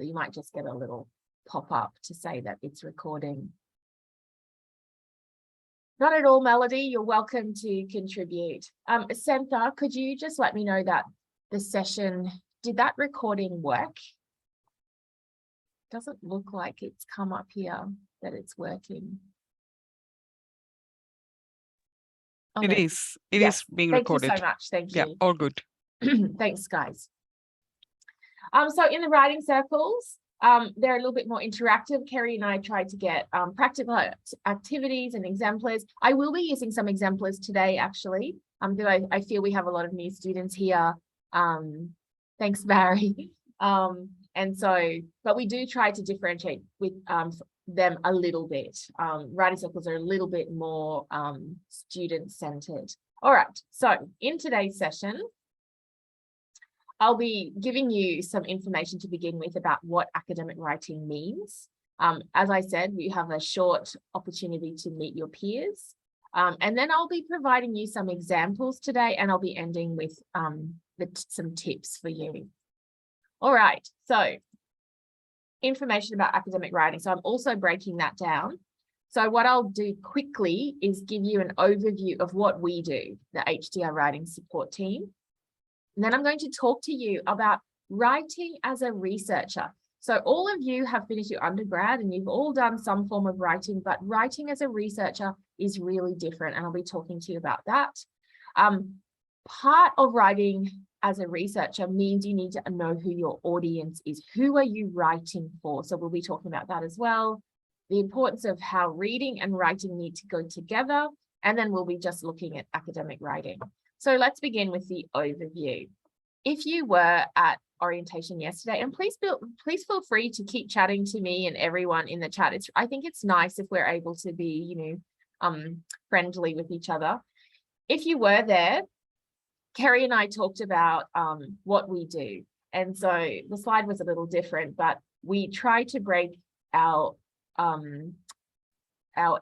So you might just get a little pop-up to say that it's recording. Not at all, Melody. You're welcome to contribute. Santha, could you just let me know that the session, did that recording work? Doesn't look like it's come up here that it's working. Okay. It is being recorded. Thank you so much. Thank you. Yeah, all good. Thanks, guys. So in the writing circles, they're a little bit more interactive. Kerry and I tried to get practical activities and exemplars. I will be using some exemplars today, actually, because I feel we have a lot of new students here. Thanks, Barry. And so, but we do try to differentiate with them a little bit. Writing circles are a little bit more student-centered. All right, so in today's session, I'll be giving you some information to begin with about what academic writing means. As I said, you have a short opportunity to meet your peers. And then I'll be providing you some examples today, and I'll be ending with some tips for you. All right, so information about academic writing. So I'm also breaking that down. So what I'll do quickly is give you an overview of what we do, the HDR Writing Support Team. And then I'm going to talk to you about writing as a researcher. So all of you have finished your undergrad and you've all done some form of writing, but writing as a researcher is really different. And I'll be talking to you about that. Part of writing as a researcher means you need to know who your audience is. Who are you writing for? So we'll be talking about that as well. The importance of how reading and writing need to go together. And then we'll be just looking at academic writing. So let's begin with the overview. If you were at orientation yesterday, and please feel free to keep chatting to me and everyone in the chat. I think it's nice if we're able to be, friendly with each other. If you were there, Kerry and I talked about what we do. And so the slide was a little different, but we try to break our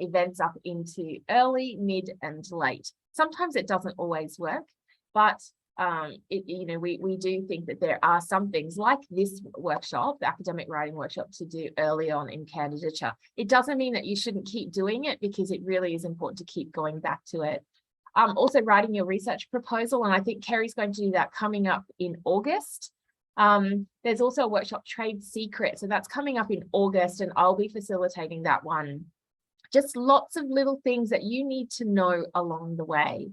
events up into early, mid, and late. Sometimes it doesn't always work, but we do think that there are some things like this workshop, the academic writing workshop, to do early on in candidature. It doesn't mean that you shouldn't keep doing it, because it really is important to keep going back to it. Also writing your research proposal, and I think Kerry's going to do that coming up in August. There's also a workshop, Trade Secret, so that's coming up in August, and I'll be facilitating that one. Just lots of little things that you need to know along the way.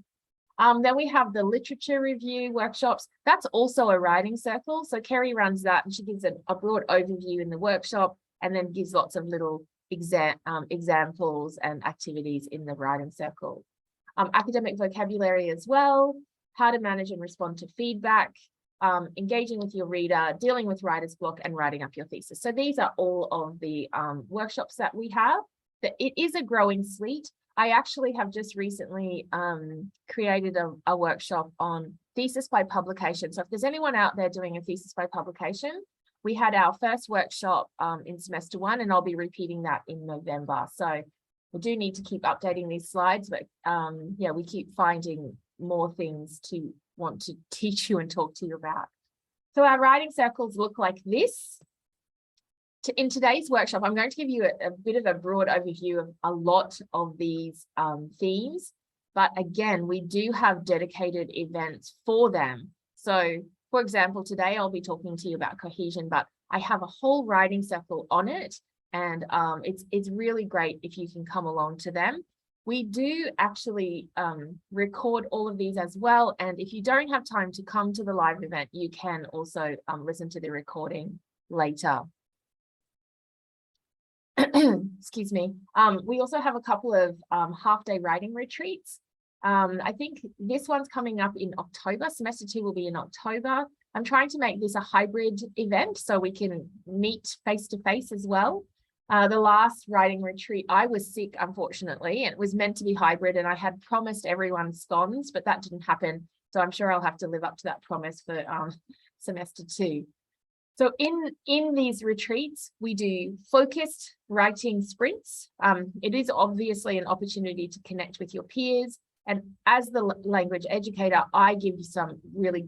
Then we have the literature review workshops. That's also a writing circle. So Kerry runs that, and she gives a broad overview in the workshop, and then gives lots of little examples and activities in the writing circle. Academic vocabulary as well, how to manage and respond to feedback, engaging with your reader, dealing with writer's block, and writing up your thesis. So these are all of the workshops that we have. It is a growing suite. I actually have just recently created a workshop on thesis by publication. So if there's anyone out there doing a thesis by publication, we had our first workshop in semester 1, and I'll be repeating that in November. So we do need to keep updating these slides, but yeah, we keep finding more things to want to teach you and talk to you about. So our writing circles look like this. In today's workshop, I'm going to give you a bit of a broad overview of a lot of these themes, but again, we do have dedicated events for them. So for example, today I'll be talking to you about cohesion, but I have a whole writing circle on it, and it's really great if you can come along to them. We do actually record all of these as well, and if you don't have time to come to the live event, you can also listen to the recording later. Excuse me. We also have a couple of half-day writing retreats. I think this one's coming up in October. Semester 2 will be in October. I'm trying to make this a hybrid event so we can meet face-to-face as well. The last writing retreat, I was sick, unfortunately, and it was meant to be hybrid, and I had promised everyone scones, but that didn't happen. So I'm sure I'll have to live up to that promise for semester 2. So in these retreats, we do focused writing sprints. It is obviously an opportunity to connect with your peers. And as the language educator, I give you some really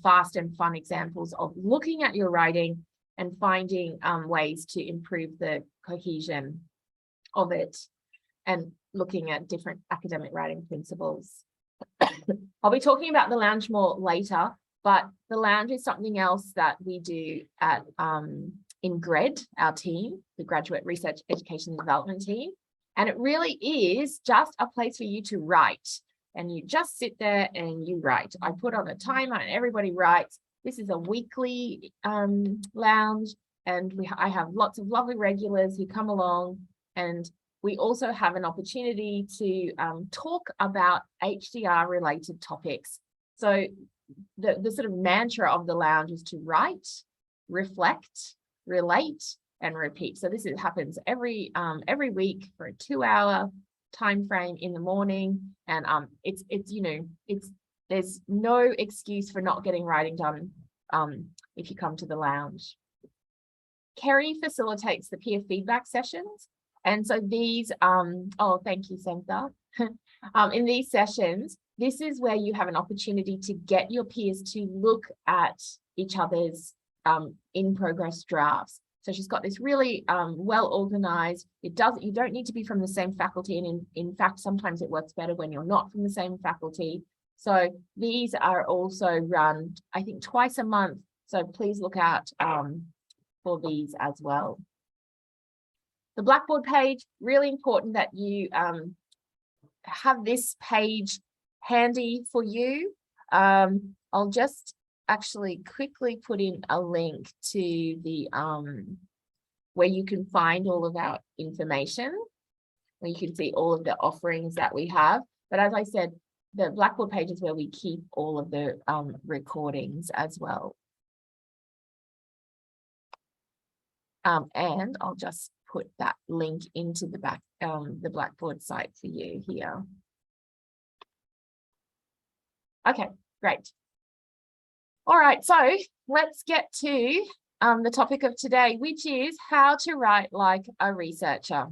fast and fun examples of looking at your writing and finding ways to improve the cohesion of it and looking at different academic writing principles. I'll be talking about the lounge more later, but the lounge is something else that we do at in GRED, our team, the Graduate Research Education and Development team. And it really is just a place for you to write. And you just sit there and you write. I put on a timer and everybody writes. This is a weekly lounge, and I have lots of lovely regulars who come along, and we also have an opportunity to talk about HDR related topics. So the sort of mantra of the lounge is to write, reflect, relate, and repeat. So this happens every week for a 2-hour time frame in the morning, and there's no excuse for not getting writing done if you come to the lounge. Kerry facilitates the peer feedback sessions, and so these thank you, Santa. In these sessions, this is where you have an opportunity to get your peers to look at each other's in progress drafts. So she's got this really well organized. You don't need to be from the same faculty, and in fact sometimes it works better when you're not from the same faculty. So these are also run, I think, twice a month. So please look out for these as well. The Blackboard page, really important that you have this page handy for you. I'll just actually quickly put in a link to the where you can find all of our information, where you can see all of the offerings that we have. But as I said, the Blackboard page is where we keep all of the recordings as well. And I'll just put that link into the Blackboard site for you here. Okay, great. All right, so let's get to the topic of today, which is how to write like a researcher.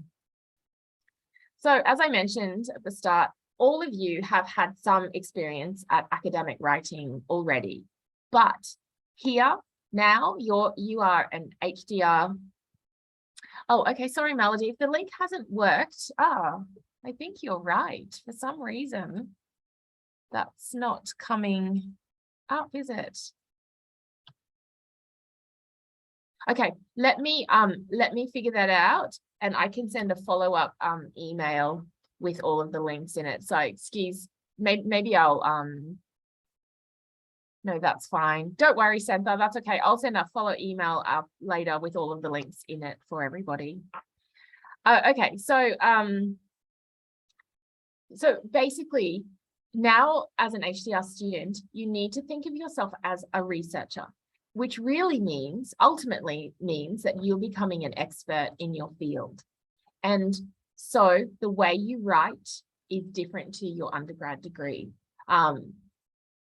So as I mentioned at the start, all of you have had some experience at academic writing already, but here now you are an HDR. Oh, okay, sorry, Melody, if the link hasn't worked, I think you're right. For some reason, that's not coming up, is it? Okay, let me figure that out, and I can send a follow-up email with all of the links in it. So maybe I'll no, that's fine. Don't worry, Santa, that's okay. I'll send a follow email later with all of the links in it for everybody. Okay, so basically now as an HDR student, you need to think of yourself as a researcher, which really ultimately means that you're becoming an expert in your field. And so the way you write is different to your undergrad degree.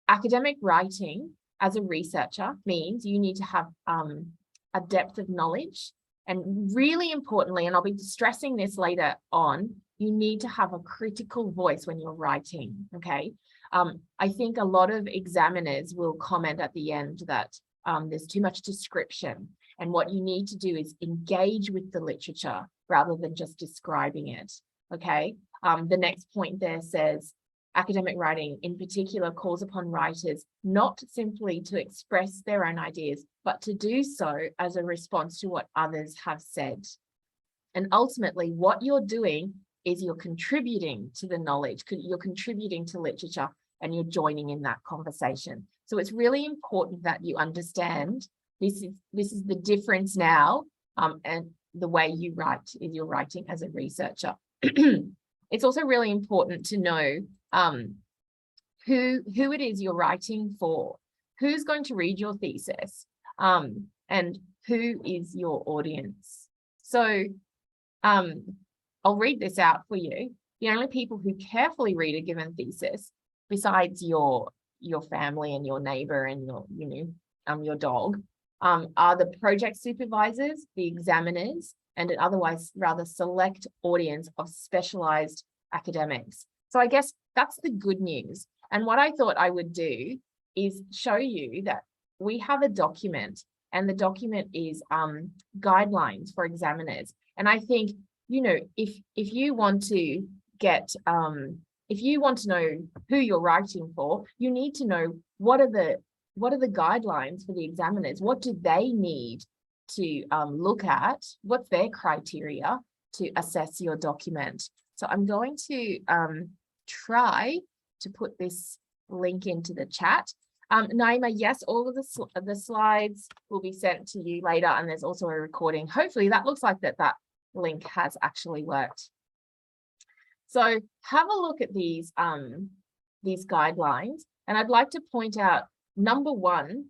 Academic writing as a researcher means you need to have a depth of knowledge, and really importantly, and I'll be stressing this later on, you need to have a critical voice when you're writing, okay? I think a lot of examiners will comment at the end that there's too much description, and what you need to do is engage with the literature rather than just describing it, okay? The next point there says, academic writing in particular calls upon writers not simply to express their own ideas, but to do so as a response to what others have said. And ultimately, what you're doing is you're contributing to the knowledge, you're contributing to literature, and you're joining in that conversation. So it's really important that you understand this is the difference now, and the way you write is you're writing as a researcher. It's also really important to know who it is you're writing for, who's going to read your thesis, and who is your audience. So I'll read this out for you. The only people who carefully read a given thesis, besides your family and your neighbor and your dog, are the project supervisors, the examiners, and an otherwise rather select audience of specialized academics. So I guess that's the good news. And what I thought I would do is show you that we have a document and the document is guidelines for examiners. And I think, you know, if you want to get, if you want to know who you're writing for, you need to know what are the guidelines for the examiners. What do they need to look at? What's their criteria to assess your document? So I'm going to try to put this link into the chat. Naima, yes, all of the slides will be sent to you later, and there's also a recording. Hopefully that looks like that link has actually worked. So have a look at these guidelines, and I'd like to point out number one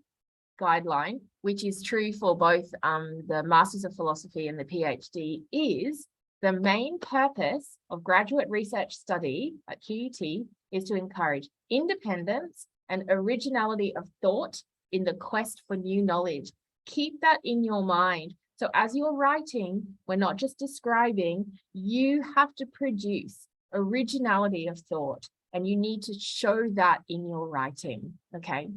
guideline, which is true for both the Masters of Philosophy and the PhD, is the main purpose of graduate research study at QUT is to encourage independence and originality of thought in the quest for new knowledge. Keep that in your mind. So as you're writing, we're not just describing, you have to produce originality of thought, and you need to show that in your writing, okay?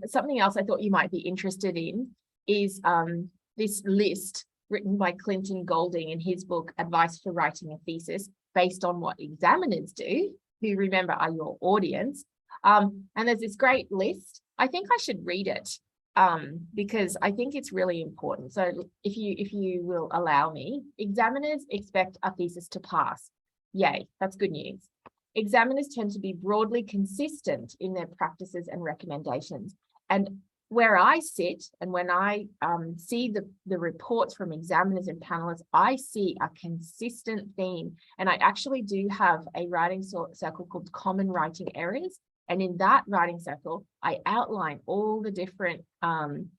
Something else I thought you might be interested in is this list written by Clinton Golding in his book, Advice for Writing a Thesis, based on what examiners do, who, remember, are your audience. And there's this great list. I think I should read it because I think it's really important. So if you will allow me, examiners expect a thesis to pass. Yay, that's good news. Examiners tend to be broadly consistent in their practices and recommendations. And where I sit, and when I see the reports from examiners and panelists, I see a consistent theme. And I actually do have a writing circle called Common Writing Areas. And in that writing circle, I outline all the different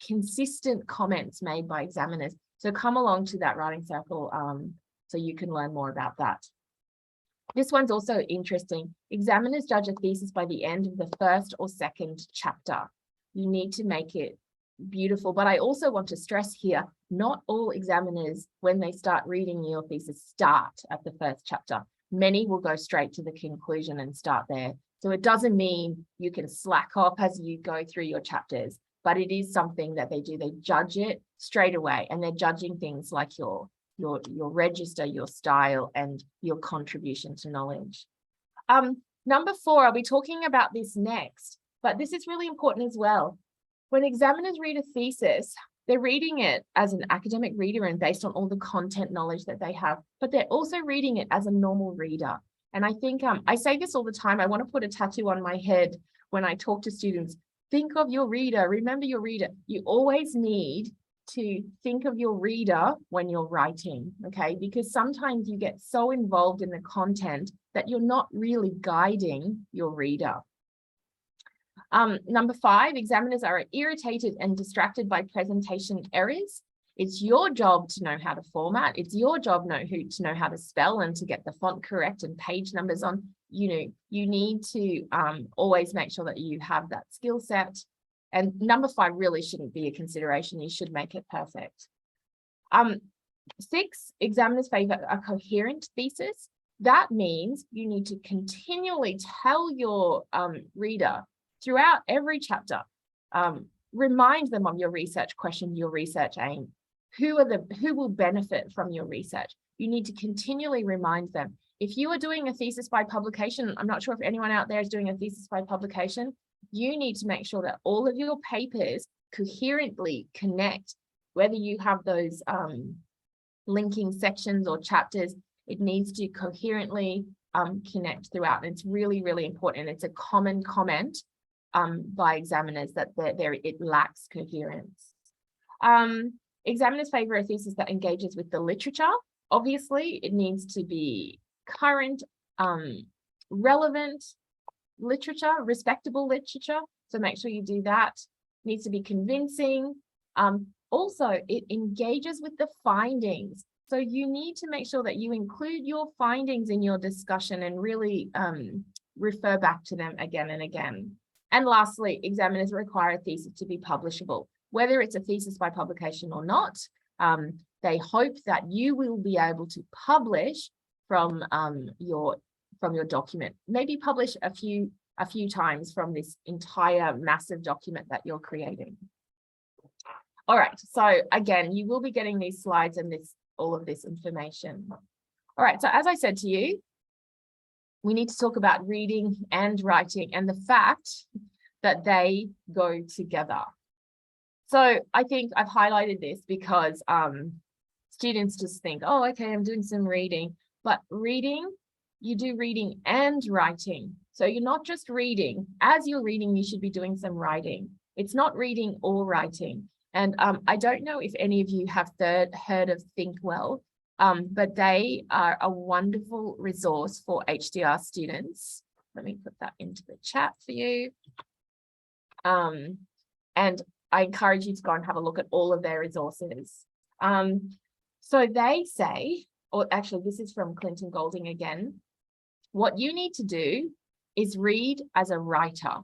consistent comments made by examiners. So come along to that writing circle so you can learn more about that. This one's also interesting. Examiners judge a thesis by the end of the first or second chapter. You need to make it beautiful. But I also want to stress here, not all examiners, when they start reading your thesis, start at the first chapter. Many will go straight to the conclusion and start there. So it doesn't mean you can slack off as you go through your chapters, but it is something that they do. They judge it straight away, and they're judging things like your register, your style, and your contribution to knowledge. Number 4, I'll be talking about this next, but this is really important as well. When examiners read a thesis, they're reading it as an academic reader and based on all the content knowledge that they have, but they're also reading it as a normal reader. And I think I say this all the time. I want to put a tattoo on my head when I talk to students. Think of your reader. Remember your reader. You always need to think of your reader when you're writing, okay? Because sometimes you get so involved in the content that you're not really guiding your reader. Number 5, examiners are irritated and distracted by presentation errors. It's your job to know how to format. It's your job to know how to spell and to get the font correct and page numbers on. You know, you need to always make sure that you have that skill set. And number 5 really shouldn't be a consideration. You should make it perfect. 6, examiners favor a coherent thesis. That means you need to continually tell your reader throughout every chapter, remind them of your research question, your research aim. Who will benefit from your research? You need to continually remind them. If you are doing a thesis by publication, I'm not sure if anyone out there is doing a thesis by publication, you need to make sure that all of your papers coherently connect, whether you have those linking sections or chapters, it needs to coherently connect throughout. And it's really, really important. It's a common comment by examiners that it lacks coherence. Examiners favor a thesis that engages with the literature. Obviously, it needs to be current, relevant literature, respectable literature. So make sure you do that. It needs to be convincing. Also, it engages with the findings. So you need to make sure that you include your findings in your discussion and really refer back to them again and again. And lastly, examiners require a thesis to be publishable. Whether it's a thesis by publication or not, they hope that you will be able to publish from your document. Maybe publish a few times from this entire massive document that you're creating. All right, so again, you will be getting these slides and all of this information. All right, so as I said to you, we need to talk about reading and writing and the fact that they go together. So I think I've highlighted this because students just think, oh, okay, I'm doing some reading, but reading, you do reading and writing. So you're not just reading. As you're reading, you should be doing some writing. It's not reading or writing. And I don't know if any of you have heard of Thinkwell, but they are a wonderful resource for HDR students. Let me put that into the chat for you. And I encourage you to go and have a look at all of their resources. So they say, or actually this is from Clinton Golding again, what you need to do is read as a writer.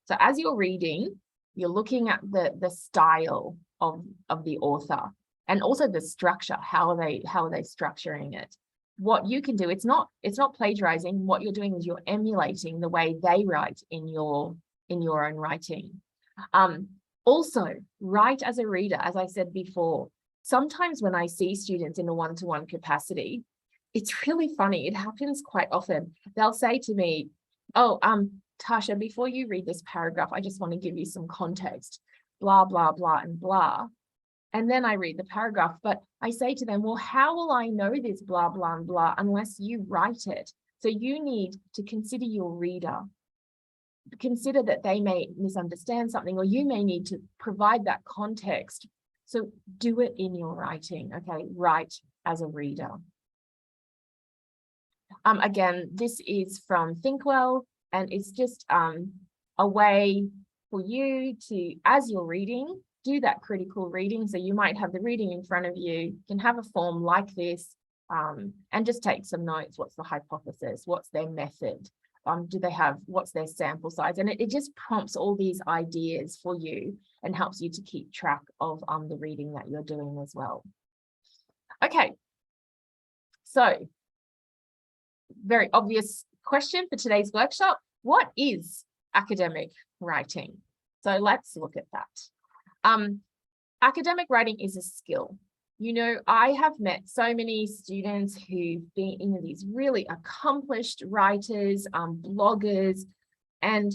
So as you're reading, you're looking at the style of the author and also the structure. How are they structuring it? What you can do, it's not plagiarizing. What you're doing is you're emulating the way they write in your own writing. Also, write as a reader, as I said before. Sometimes when I see students in a one-to-one capacity, it's really funny. It happens quite often. They'll say to me, oh, Tasha, before you read this paragraph, I just want to give you some context, blah, blah, blah, and blah. And then I read the paragraph, but I say to them, well, how will I know this blah, blah, and blah unless you write it? So you need to consider your reader. Consider that they may misunderstand something, or you may need to provide that context. So do it in your writing, okay? Write as a reader. Again, this is from Thinkwell, and it's just a way for you to, as you're reading, do that critical reading. So you might have the reading in front of you, you can have a form like this, and just take some notes. What's the hypothesis? What's their method? What's their sample size? And it just prompts all these ideas for you and helps you to keep track of the reading that you're doing as well. Okay, so very obvious question for today's workshop. What is academic writing? So let's look at that. Academic writing is a skill. You know, I have met so many students who've been these really accomplished writers, bloggers, and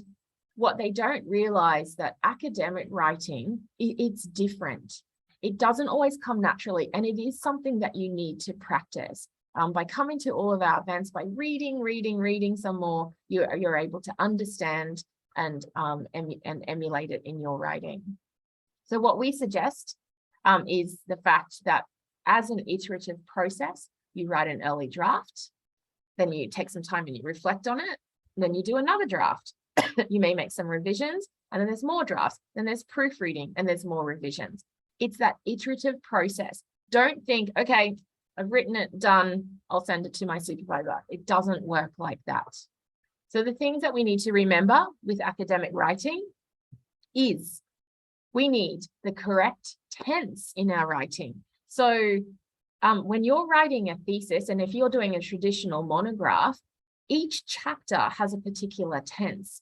what they don't realize that academic writing, it's different. It doesn't always come naturally, and it is something that you need to practice. By coming to all of our events, by reading some more, you're able to understand and emulate it in your writing. So what we suggest is the fact that as an iterative process, you write an early draft, then you take some time and you reflect on it, and then you do another draft. You may make some revisions, and then there's more drafts, then there's proofreading, and there's more revisions. It's that iterative process. Don't think, okay, I've written it, done, I'll send it to my supervisor. It doesn't work like that. So the things that we need to remember with academic writing is we need the correct tense in our writing. So when you're writing a thesis, and if you're doing a traditional monograph, each chapter has a particular tense.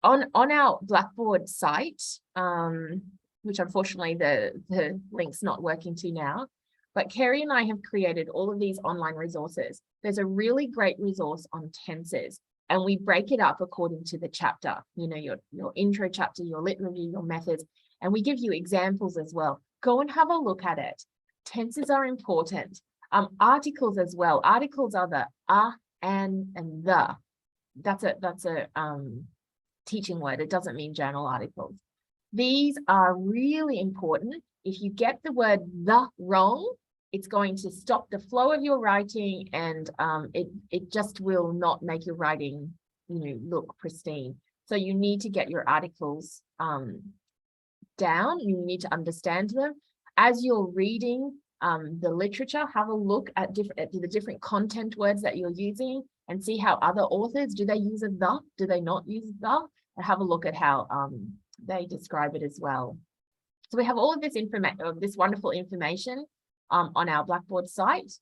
On our Blackboard site, which unfortunately the link's not working to now, but Kerry and I have created all of these online resources. There's a really great resource on tenses, and we break it up according to the chapter, you know, your intro chapter, your lit review, your methods, and we give you examples as well. Go and have a look at it. Tenses are important. Articles as well. Articles are the and the. That's a teaching word. It doesn't mean journal articles. These are really important. If you get the word the wrong, it's going to stop the flow of your writing, and it just will not make your writing, you know, look pristine. So you need to get your articles down. You need to understand them. As you're reading the literature, have a look at the different content words that you're using and see how other authors, do they use a the? Do they not use the? And have a look at how they describe it as well. So we have all of this this wonderful information on our Blackboard site.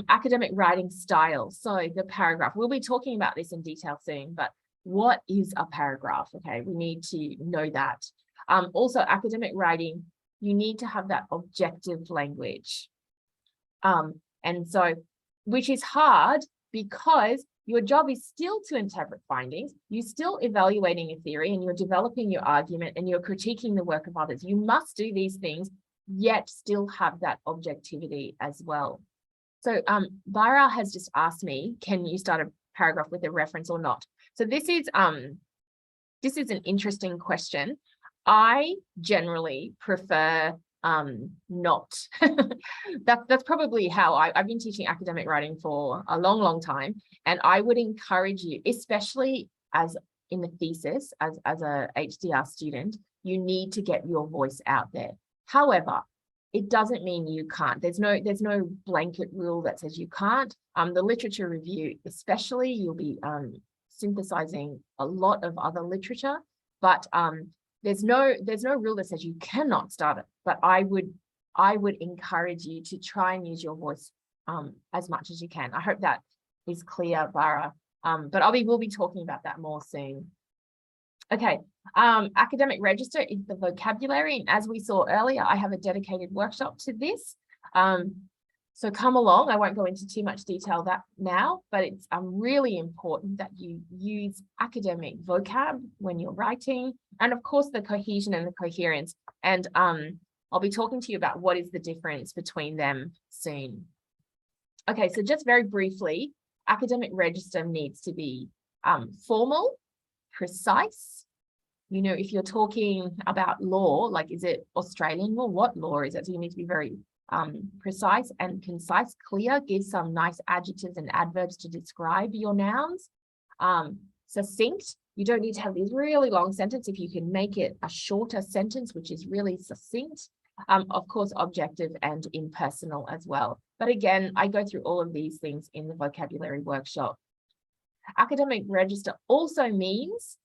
Academic writing style. So the paragraph, we'll be talking about this in detail soon, but what is a paragraph? Okay, we need to know that. Also, academic writing you need to have that objective language. And so, which is hard because your job is still to interpret findings. You're still evaluating a theory and you're developing your argument and you're critiquing the work of others. You must do these things, yet still have that objectivity as well. So Bara has just asked me, can you start a paragraph with a reference or not? So this is an interesting question. I generally prefer not. That's probably how I've been teaching academic writing for a long time, and I would encourage you, especially as in the thesis, as a HDR student, you need to get your voice out there. However, it doesn't mean you can't. There's no blanket rule that says you can't. The literature review, especially, you'll be synthesizing a lot of other literature, but there's no rule that says you cannot start it. But I would encourage you to try and use your voice as much as you can. I hope that is clear, Bara. But we'll be talking about that more soon. Okay, academic register is the vocabulary, and as we saw earlier, I have a dedicated workshop to this. So come along. I won't go into too much detail that now, but it's really important that you use academic vocab when you're writing, and of course the cohesion and the coherence. And I'll be talking to you about what is the difference between them soon. Okay, so just very briefly, academic register needs to be formal, precise. You know, if you're talking about law, like, is it Australian law? What law is it? So you need to be very precise and concise, clear, give some nice adjectives and adverbs to describe your nouns. Succinct, you don't need to have these really long sentences. If you can make it a shorter sentence, which is really succinct. Of course, objective and impersonal as well. But again, I go through all of these things in the vocabulary workshop. Academic register also means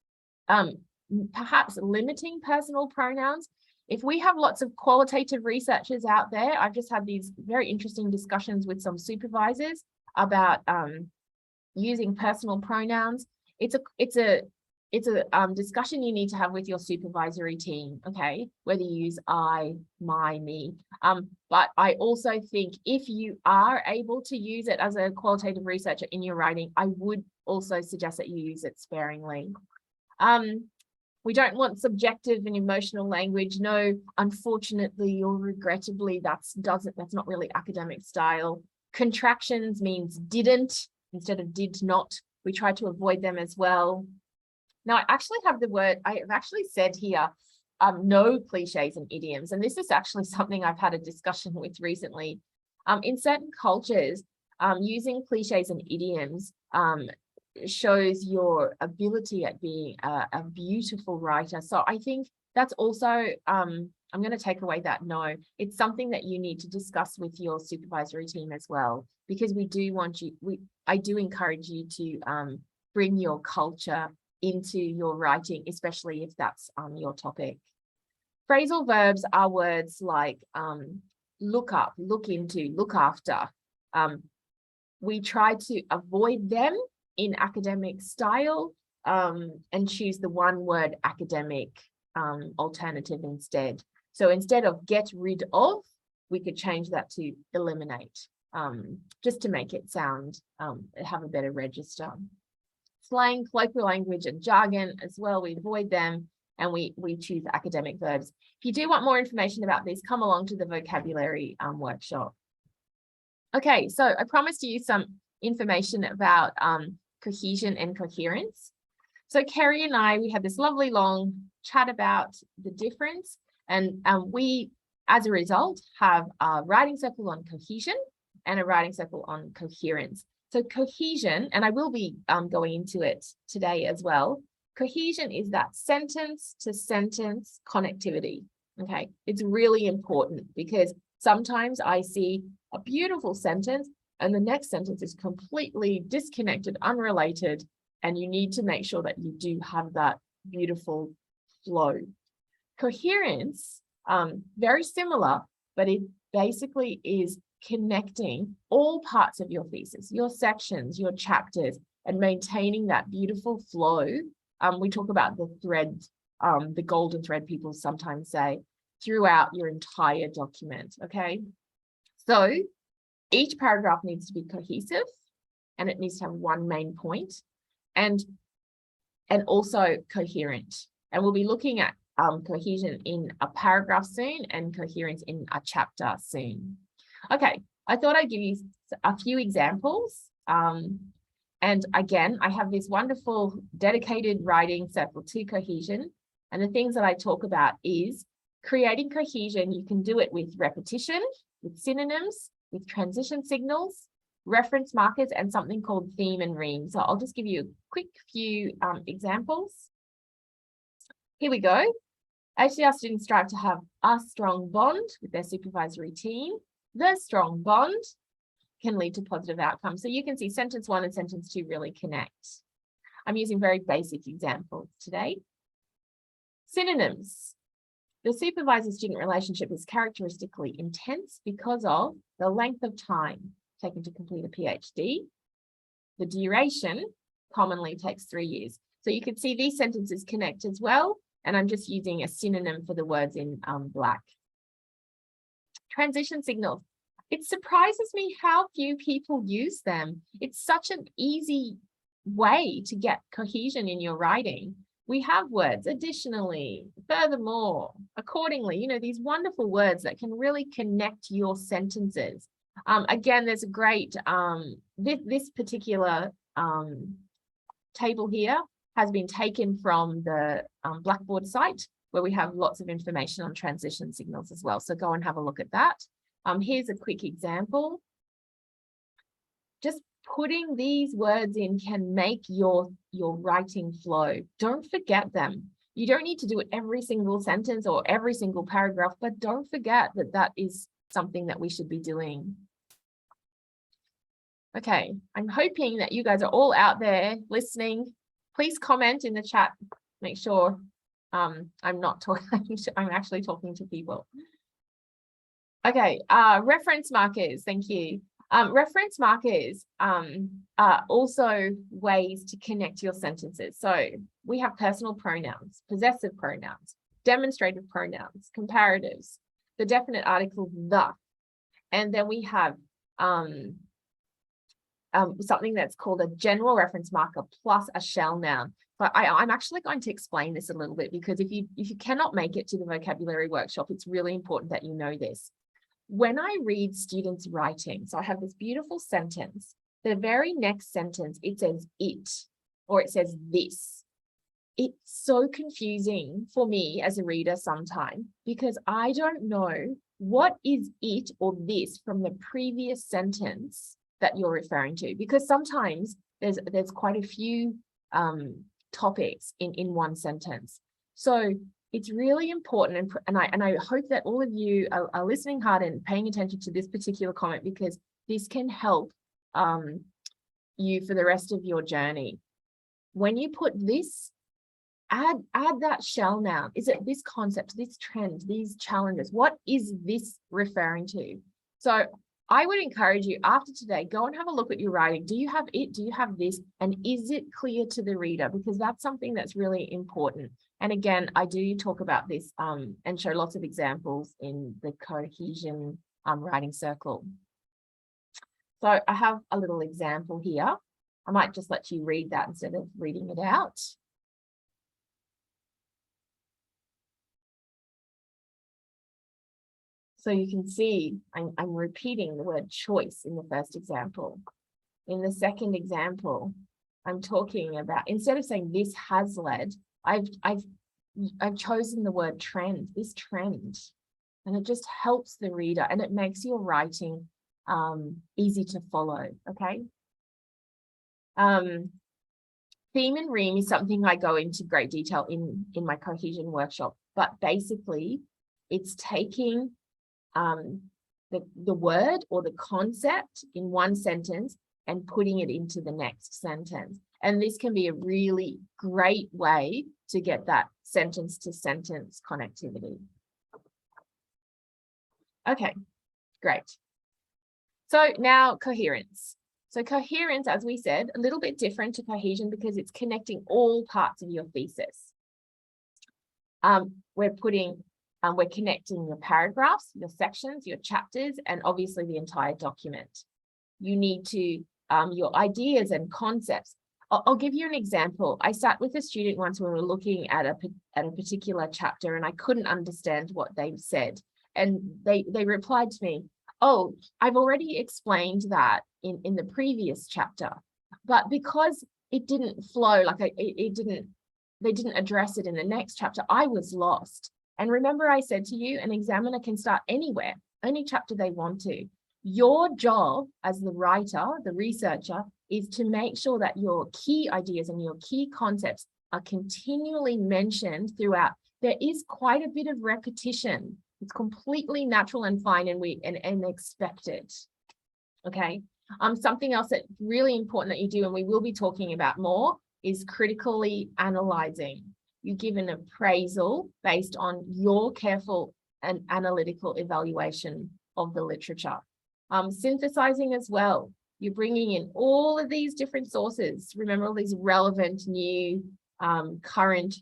perhaps limiting personal pronouns. If we have lots of qualitative researchers out there, I've just had these very interesting discussions with some supervisors about using personal pronouns. It's a discussion you need to have with your supervisory team, okay? Whether you use I, my, me. But I also think if you are able to use it as a qualitative researcher in your writing, I would also suggest that you use it sparingly. We don't want subjective and emotional language. No, unfortunately or regrettably, that's not really academic style. Contractions means didn't instead of did not. We try to avoid them as well. Now, I actually have the word, I've actually said here, no cliches and idioms. And this is actually something I've had a discussion with recently. In certain cultures, using cliches and idioms shows your ability at being a beautiful writer. So I think that's also, I'm going to take away that no. It's something that you need to discuss with your supervisory team as well, because we do want you, I do encourage you to bring your culture into your writing, especially if that's your topic. Phrasal verbs are words like look up, look into, look after. We try to avoid them in academic style and choose the one word academic alternative instead. So instead of get rid of, we could change that to eliminate, just to make it sound, have a better register. Slang, colloquial language and jargon as well, we avoid them and we choose academic verbs. If you do want more information about this, come along to the vocabulary workshop. Okay, so I promised you some information about cohesion and coherence. So Kerry and I, we had this lovely long chat about the difference, and we, as a result, have a writing circle on cohesion and a writing circle on coherence. So cohesion, and I will be going into it today as well. Cohesion is that sentence to sentence connectivity. Okay, it's really important because sometimes I see a beautiful sentence and the next sentence is completely disconnected, unrelated, and you need to make sure that you do have that beautiful flow. Coherence, very similar, but it basically is connecting all parts of your thesis, your sections, your chapters, and maintaining that beautiful flow. We talk about the thread, the golden thread, people sometimes say. throughout your entire document, okay? So each paragraph needs to be cohesive and it needs to have one main point and also coherent. And we'll be looking at cohesion in a paragraph soon and coherence in a chapter soon. Okay, I thought I'd give you a few examples. And again, I have this wonderful dedicated writing circle to cohesion. And the things that I talk about is creating cohesion. You can do it with repetition, with synonyms, with transition signals, reference markers, and something called theme and rhyme. So I'll just give you a quick few examples. Here we go. HDR students strive to have a strong bond with their supervisory team. The strong bond can lead to positive outcomes. So you can see sentence 1 and sentence 2 really connect. I'm using very basic examples today. Synonyms. The supervisor-student relationship is characteristically intense because of the length of time taken to complete a PhD. The duration commonly takes 3 years. So you can see these sentences connect as well. And I'm just using a synonym for the words in black. Transition signals. It surprises me how few people use them. It's such an easy way to get cohesion in your writing. We have words, additionally, furthermore, accordingly, you know, these wonderful words that can really connect your sentences. Again, there's a great, this particular table here has been taken from the Blackboard site, where we have lots of information on transition signals as well. So go and have a look at that. Here's a quick example. Just putting these words in can make your writing flow. Don't forget them. You don't need to do it every single sentence or every single paragraph, but don't forget that that is something that we should be doing. Okay, I'm hoping that you guys are all out there listening. Please comment in the chat. Make sure I'm not talking, I'm actually talking to people. Okay, reference markers, thank you. Reference markers are also ways to connect your sentences. So we have personal pronouns, possessive pronouns, demonstrative pronouns, comparatives, the definite article the, and then we have something that's called a general reference marker plus a shell noun. But I'm actually going to explain this a little bit, because if you cannot make it to the vocabulary workshop, it's really important that you know this. When I read students writing, so I have this beautiful sentence, the very next sentence, it says it, or it says this. It's so confusing for me as a reader sometimes, because I don't know what is it or this from the previous sentence that you're referring to, because sometimes there's quite a few topics in one sentence. So it's really important, and I hope that all of you are listening hard and paying attention to this particular comment, because this can help you for the rest of your journey. When you put this, add that shell noun. Is it this concept, this trend, these challenges? What is this referring to? So I would encourage you after today, go and have a look at your writing. Do you have it? Do you have this? And is it clear to the reader? Because that's something that's really important. And again, I do talk about this and show lots of examples in the cohesion writing circle. So I have a little example here. I might just let you read that instead of reading it out. So you can see I'm repeating the word choice in the first example. In the second example, I'm talking about, instead of saying this has led, I've chosen the word trend, this trend, and it just helps the reader and it makes your writing easy to follow, okay? Theme and rhyme is something I go into great detail in my cohesion workshop, but basically it's taking the word or the concept in one sentence and putting it into the next sentence. And this can be a really great way to get that sentence to sentence connectivity. Okay, great. So now coherence. So coherence, as we said, a little bit different to cohesion because it's connecting all parts of your thesis. We're putting We're connecting your paragraphs, your sections, your chapters, and obviously the entire document. You need to, your ideas and concepts. I'll give you an example. I sat with a student once when we were looking at a particular chapter, and I couldn't understand what they said. And they replied to me, oh, I've already explained that in the previous chapter, but because it didn't flow, like they didn't address it in the next chapter, I was lost. And remember I said to you, an examiner can start anywhere, any chapter they want to. Your job as the writer, the researcher, is to make sure that your key ideas and your key concepts are continually mentioned throughout. There is quite a bit of repetition. It's completely natural and fine, and expected. Okay. Something else that's really important that you do, and we will be talking about more, is critically analyzing. You give an appraisal based on your careful and analytical evaluation of the literature. Synthesizing as well. You're bringing in all of these different sources. Remember all these relevant, new, current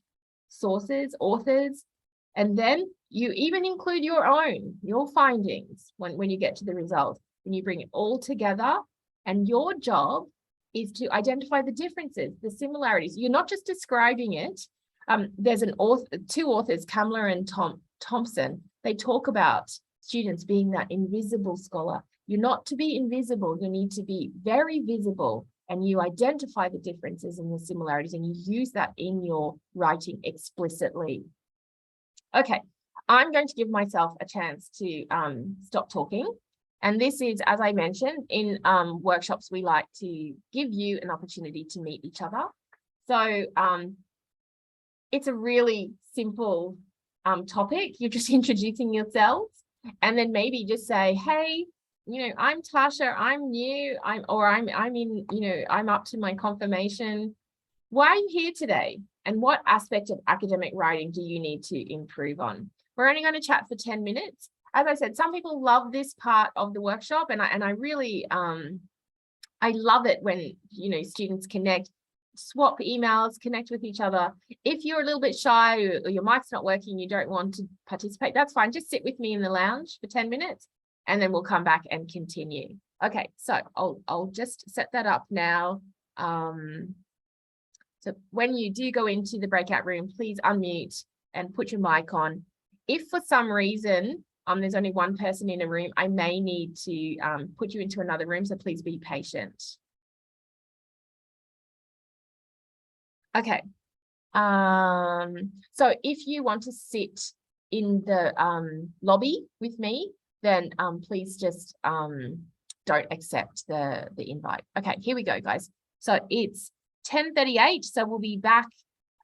sources, authors, and then you even include your findings when you get to the results, and you bring it all together. And your job is to identify the differences, the similarities. You're not just describing it. There's two authors, Kamler and Thompson. They talk about students being that invisible scholar. You're not to be invisible. You need to be very visible, and you identify the differences and the similarities, and you use that in your writing explicitly. Okay, I'm going to give myself a chance to stop talking. And this is, as I mentioned, in workshops, we like to give you an opportunity to meet each other. So it's a really simple topic. You're just introducing yourselves, and then maybe just say, hey, I'm Tasha, I'm new, I'm in, I'm up to my confirmation. Why are you here today? And what aspect of academic writing do you need to improve on? We're only going to chat for 10 minutes. As I said, some people love this part of the workshop, and I really, I love it when, students connect, swap emails, connect with each other. If you're a little bit shy or your mic's not working, you don't want to participate, that's fine. Just sit with me in the lounge for 10 minutes, and then we'll come back and continue. Okay, so I'll just set that up now. So when you do go into the breakout room, please unmute and put your mic on. If for some reason there's only one person in a room, I may need to put you into another room, so please be patient. Okay. So if you want to sit in the lobby with me, then please just don't accept the invite. Okay, here we go, guys. So it's 10:38, so we'll be back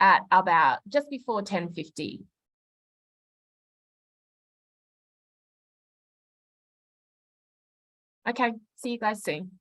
at about just before 10:50. Okay, see you guys soon.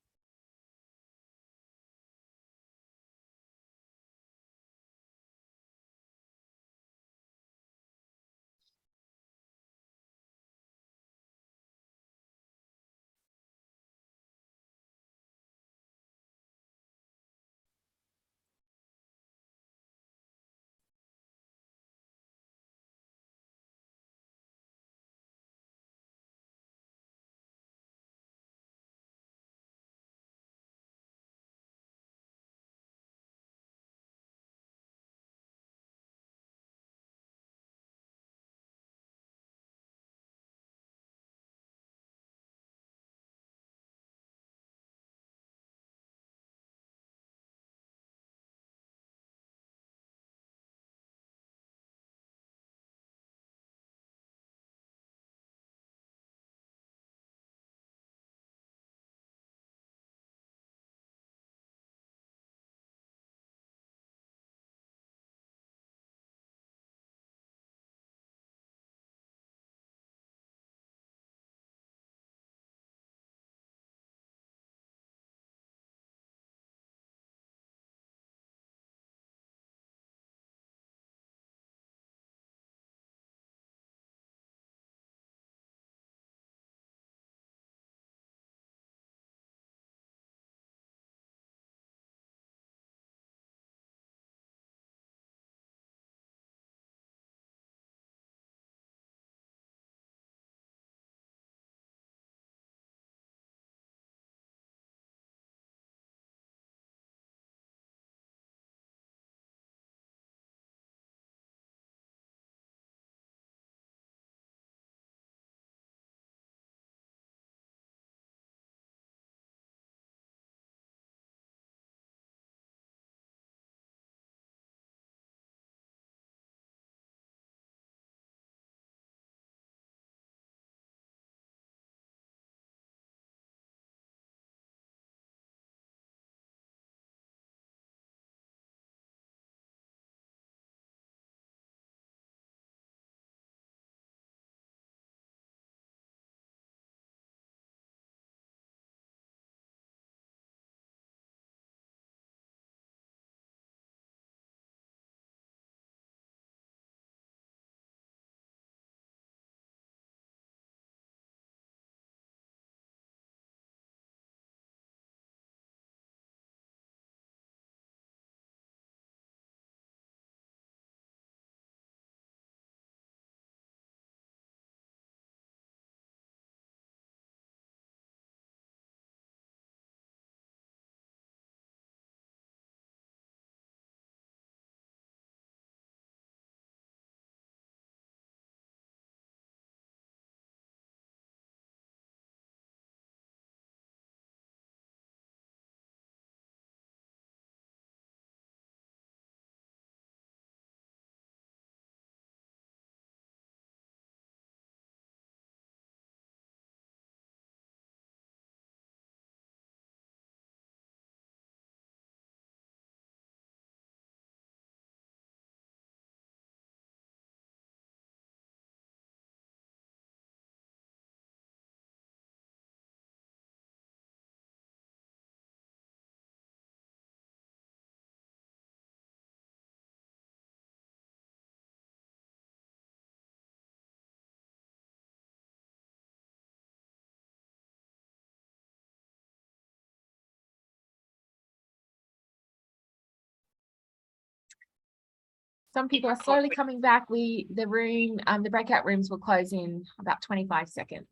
Some people are slowly coming back. The breakout rooms will close in about 25 seconds.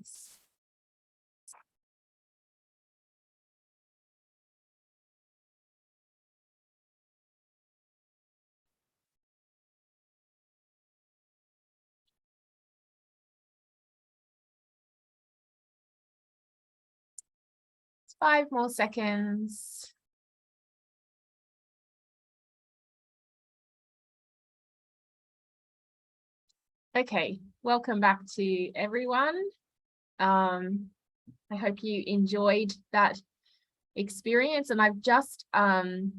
It's 5 more seconds. Okay, welcome back to everyone. I hope you enjoyed that experience, and I've just in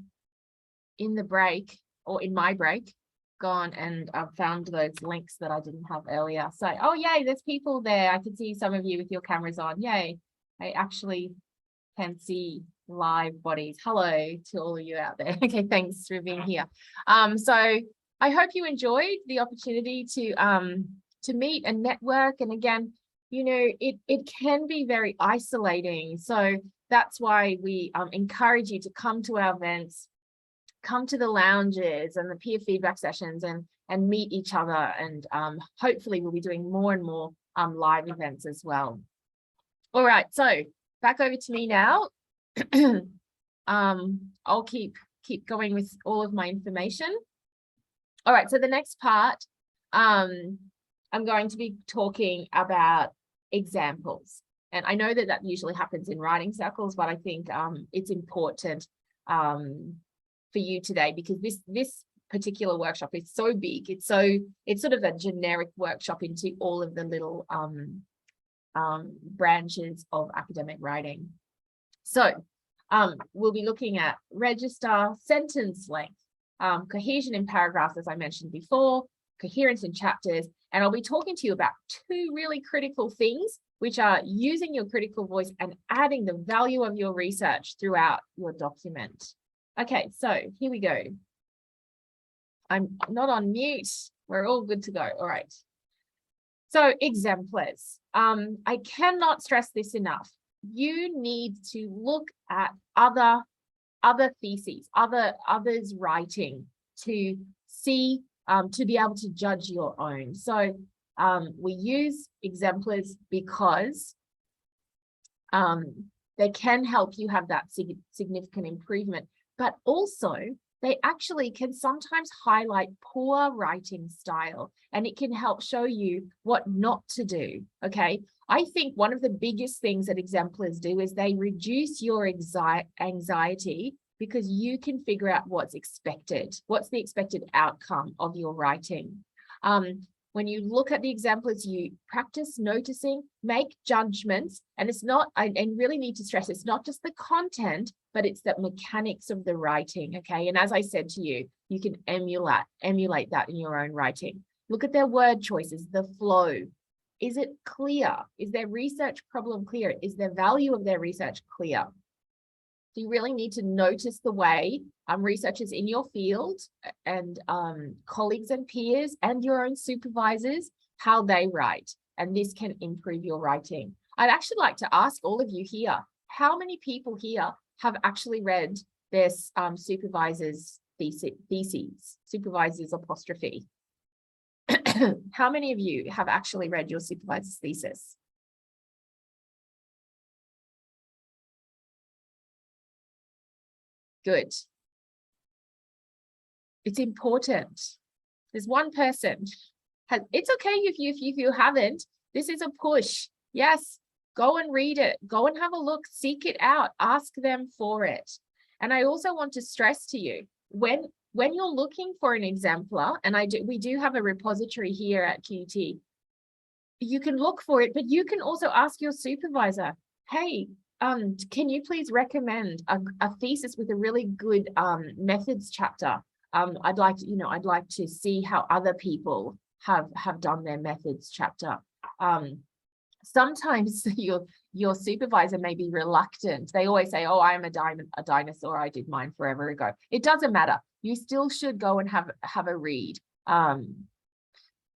the break, or in my break, gone and I've found those links that I didn't have earlier. So, oh yay, there's people there. I can see some of you with your cameras on. Yay, I actually can see live bodies. Hello to all of you out there. Okay, thanks for being here. So I hope you enjoyed the opportunity to meet and network. And again, you know, it can be very isolating. So that's why we encourage you to come to our events, come to the lounges and the peer feedback sessions, and meet each other. And hopefully we'll be doing more and more live events as well. All right, so back over to me now. I'll keep going with all of my information. All right, so the next part, I'm going to be talking about examples. And I know that usually happens in writing circles, but I think it's important for you today, because this particular workshop is so big. It's sort of a generic workshop into all of the little branches of academic writing. So we'll be looking at register, sentence length, cohesion in paragraphs, as I mentioned before, coherence in chapters, and I'll be talking to you about 2 really critical things, which are using your critical voice and adding the value of your research throughout your document. Okay, so here we go. I'm not on mute. We're all good to go. All right. So exemplars. I cannot stress this enough. You need to look at other theses, others' writing to see, to be able to judge your own. So we use exemplars because they can help you have that significant improvement, but also they actually can sometimes highlight poor writing style, and it can help show you what not to do. Okay, I think one of the biggest things that exemplars do is they reduce your anxiety, because you can figure out what's expected, what's the expected outcome of your writing. When you look at the exemplars, you practice noticing, make judgments, and it's not, I really need to stress, it's not just the content, but it's the mechanics of the writing, okay? And as I said to you, you can emulate that in your own writing. Look at their word choices, the flow. Is it clear? Is their research problem clear? Is the value of their research clear? So you really need to notice the way researchers in your field and colleagues and peers and your own supervisors, how they write, and this can improve your writing. I'd actually like to ask all of you here, how many people here have actually read their supervisor's theses, supervisor's apostrophe? How many of you have actually read your supervisor's thesis? Good. It's important. There's one person. It's okay if you haven't. This is a push. Yes, go and read it. Go and have a look. Seek it out. Ask them for it. And I also want to stress to you, when you're looking for an exemplar, and we do have a repository here at QUT, you can look for it, but you can also ask your supervisor, hey, can you please recommend a thesis with a really good methods chapter? I'd like to see how other people have done their methods chapter. Sometimes your supervisor may be reluctant. They always say, oh, I'm a dinosaur. I did mine forever ago. It doesn't matter. You still should go and have a read.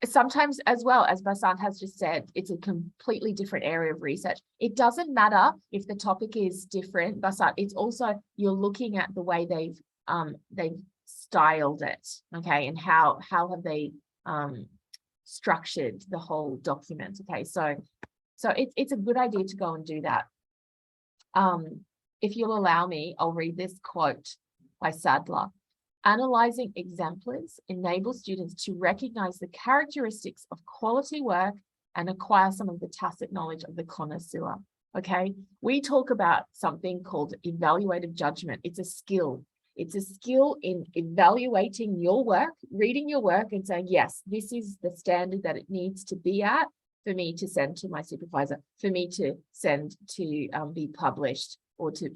Sometimes, as well, as Basant has just said, it's a completely different area of research. It doesn't matter if the topic is different, Basant. It's also, you're looking at the way they've styled it, okay, and how have they structured the whole document, okay? So it's a good idea to go and do that. If you'll allow me, I'll read this quote by Sadler. Analyzing exemplars enables students to recognize the characteristics of quality work and acquire some of the tacit knowledge of the connoisseur. Okay, we talk about something called evaluative judgment. It's a skill. It's a skill in evaluating your work, reading your work and saying, yes, this is the standard that it needs to be at for me to send to my supervisor, for me to send to be published, or to,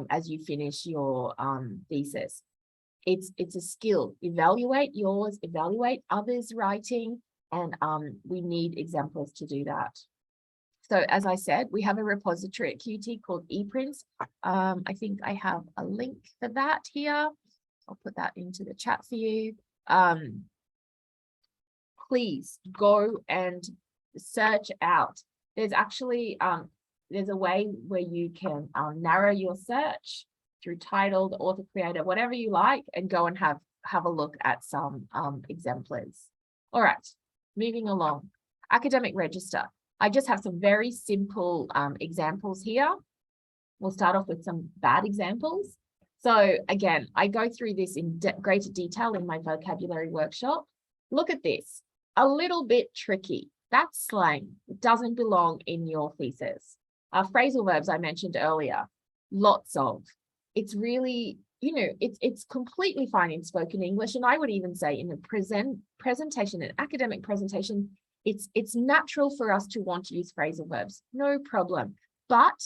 as you finish your thesis. It's a skill. Evaluate yours, evaluate others' writing, and we need exemplars to do that. So as I said, we have a repository at QT called ePrints. I think I have a link for that here. I'll put that into the chat for you. Please go and search out. There's actually, there's a way where you can narrow your search through title, the author, creator, whatever you like, and go and have a look at some exemplars. All right, moving along. Academic register. I just have some very simple examples here. We'll start off with some bad examples. So again, I go through this in greater detail in my vocabulary workshop. Look at this, a little bit tricky. That's slang. It doesn't belong in your thesis. Phrasal verbs I mentioned earlier, lots of. It's really, it's completely fine in spoken English. And I would even say in a presentation, an academic presentation, it's natural for us to want to use phrasal verbs, no problem. But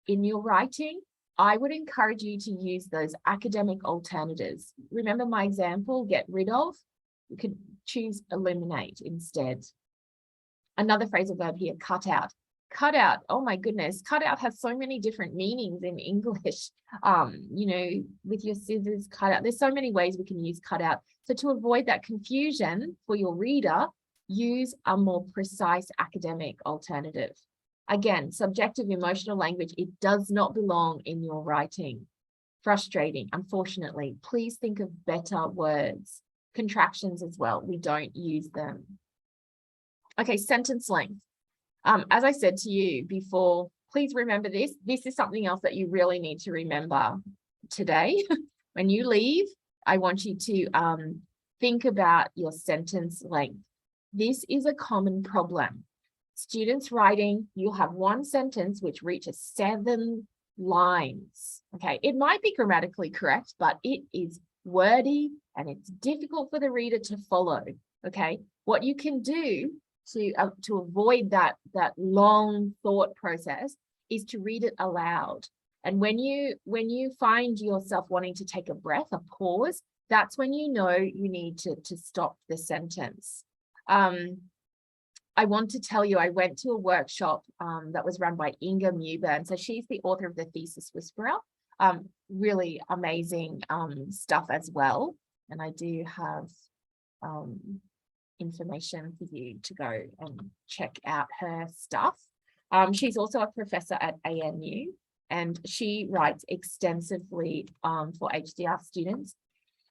in your writing, I would encourage you to use those academic alternatives. Remember my example, get rid of? You could choose eliminate instead. Another phrasal verb here, cut out. Cut out, oh my goodness, cut out has so many different meanings in English. With your scissors, cut out. There's so many ways we can use cut out. So to avoid that confusion for your reader, use a more precise academic alternative. Again, subjective emotional language, it does not belong in your writing. Frustrating, unfortunately. Please think of better words. Contractions as well, we don't use them. Okay, sentence length. As I said to you before, please remember this. This is something else that you really need to remember today. When you leave, I want you to think about your sentence length. This is a common problem. Students writing, you'll have one sentence which reaches 7 lines. Okay, it might be grammatically correct, but it is wordy and it's difficult for the reader to follow. Okay, what you can do to avoid that long thought process is to read it aloud. And when you find yourself wanting to take a breath, a pause, that's when you know you need to stop the sentence. I want to tell you, I went to a workshop that was run by Inga Mewburn. So she's the author of The Thesis Whisperer. Really amazing stuff as well. And I do have information for you to go and check out her stuff. She's also a professor at ANU, and she writes extensively for HDR students.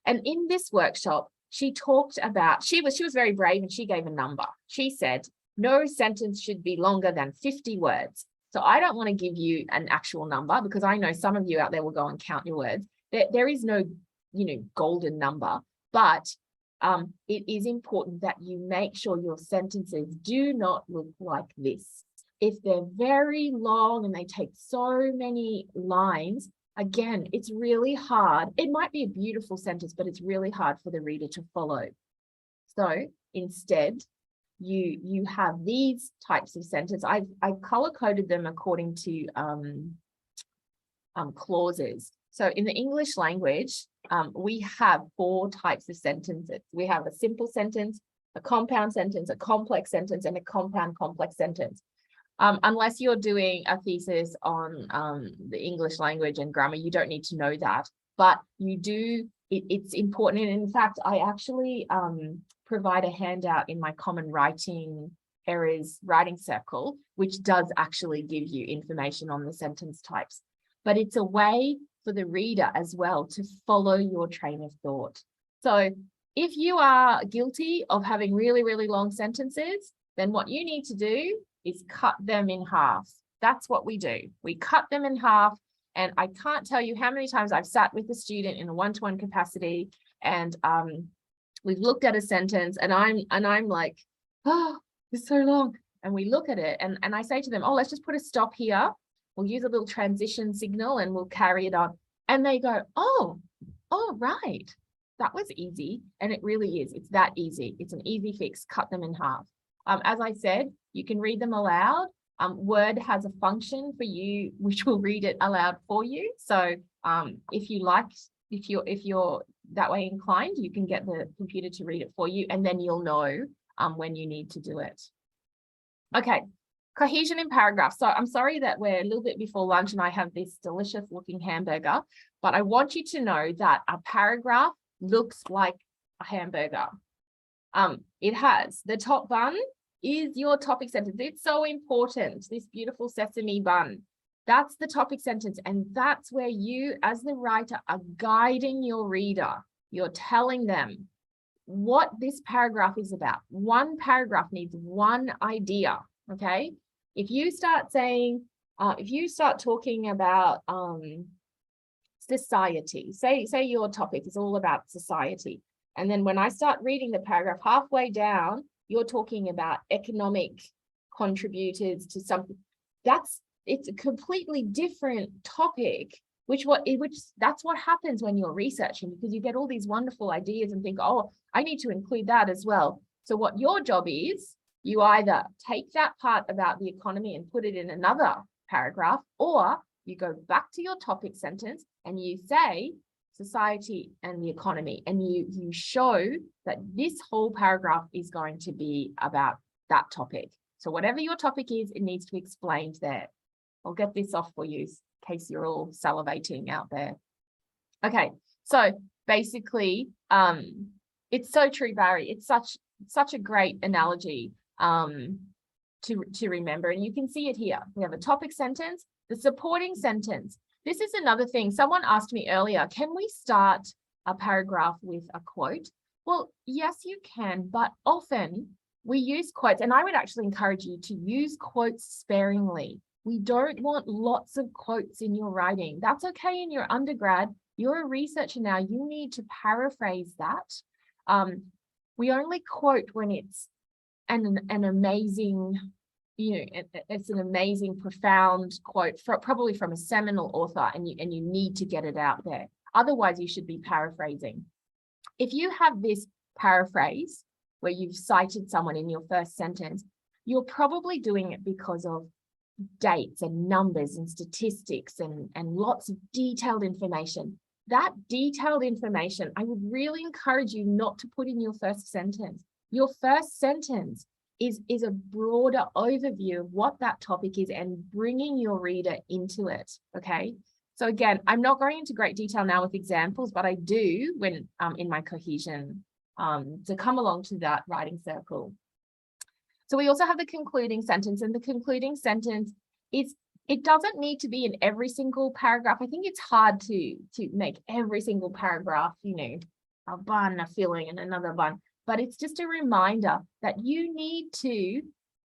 And in this workshop, she talked about, she was very brave and she gave a number. She said, no sentence should be longer than 50 words. So I don't want to give you an actual number because I know some of you out there will go and count your words. There is no, golden number, but it is important that you make sure your sentences do not look like this. If they're very long and they take so many lines, again, it's really hard. It might be a beautiful sentence, but it's really hard for the reader to follow. So instead, you have these types of sentences. I've color-coded them according to clauses. So in the English language, we have 4 types of sentences. We have a simple sentence, a compound sentence, a complex sentence, and a compound complex sentence. Unless you're doing a thesis on the English language and grammar, you don't need to know that. But you do, it's important. And in fact, I actually provide a handout in my Common Writing Errors Writing Circle, which does actually give you information on the sentence types. But it's a way for the reader as well to follow your train of thought. So if you are guilty of having really, really long sentences, then what you need to do is cut them in half. That's what we do. We cut them in half. And I can't tell you how many times I've sat with a student in a one-to-one capacity, and we've looked at a sentence and I'm like, oh, it's so long. And we look at it and I say to them, oh, let's just put a stop here. We'll use a little transition signal and we'll carry it on. And they go, oh, right. That was easy. And it really is. It's that easy. It's an easy fix. Cut them in half. As I said, you can read them aloud. Word has a function for you, which will read it aloud for you. So if you're that way inclined, you can get the computer to read it for you, and then you'll know when you need to do it. Okay, cohesion in paragraphs. So I'm sorry that we're a little bit before lunch and I have this delicious looking hamburger, but I want you to know that a paragraph looks like a hamburger. It has the top bun is your topic sentence. It's so important, this beautiful sesame bun. That's the topic sentence, and that's where you as the writer are guiding your reader. You're telling them what this paragraph is about. One paragraph needs one idea, okay? If you start saying, if you start talking about society, say your topic is all about society, and then when I start reading the paragraph halfway down, you're talking about economic contributors to something. It's a completely different topic, which that's what happens when you're researching, because you get all these wonderful ideas and think, oh, I need to include that as well. So what your job is, you either take that part about the economy and put it in another paragraph, or you go back to your topic sentence and you say society and the economy, and you show that this whole paragraph is going to be about that topic. So whatever your topic is, it needs to be explained there. I'll get this off for you in case you're all salivating out there. Okay, so basically, it's so true, Barry. It's such a great analogy to remember, and you can see it here. We have a topic sentence, the supporting sentence. This is another thing. Someone asked me earlier, can we start a paragraph with a quote? Well, yes, you can, but often we use quotes, and I would actually encourage you to use quotes sparingly. We don't want lots of quotes in your writing. That's okay in your undergrad. You're a researcher now. You need to paraphrase that. We only quote when it's an amazing, it's an amazing, profound quote, probably from a seminal author, and you need to get it out there. Otherwise, you should be paraphrasing. If you have this paraphrase where you've cited someone in your first sentence, you're probably doing it because of dates and numbers and statistics and lots of detailed information. That detailed information, I would really encourage you not to put in your first sentence. Your first sentence is a broader overview of what that topic is and bringing your reader into it, okay? So again, I'm not going into great detail now with examples, but I do when in my cohesion to come along to that writing circle. So we also have the concluding sentence, and the concluding sentence it doesn't need to be in every single paragraph. I think it's hard to make every single paragraph, a bun, a filling, and another bun. But it's just a reminder that you need to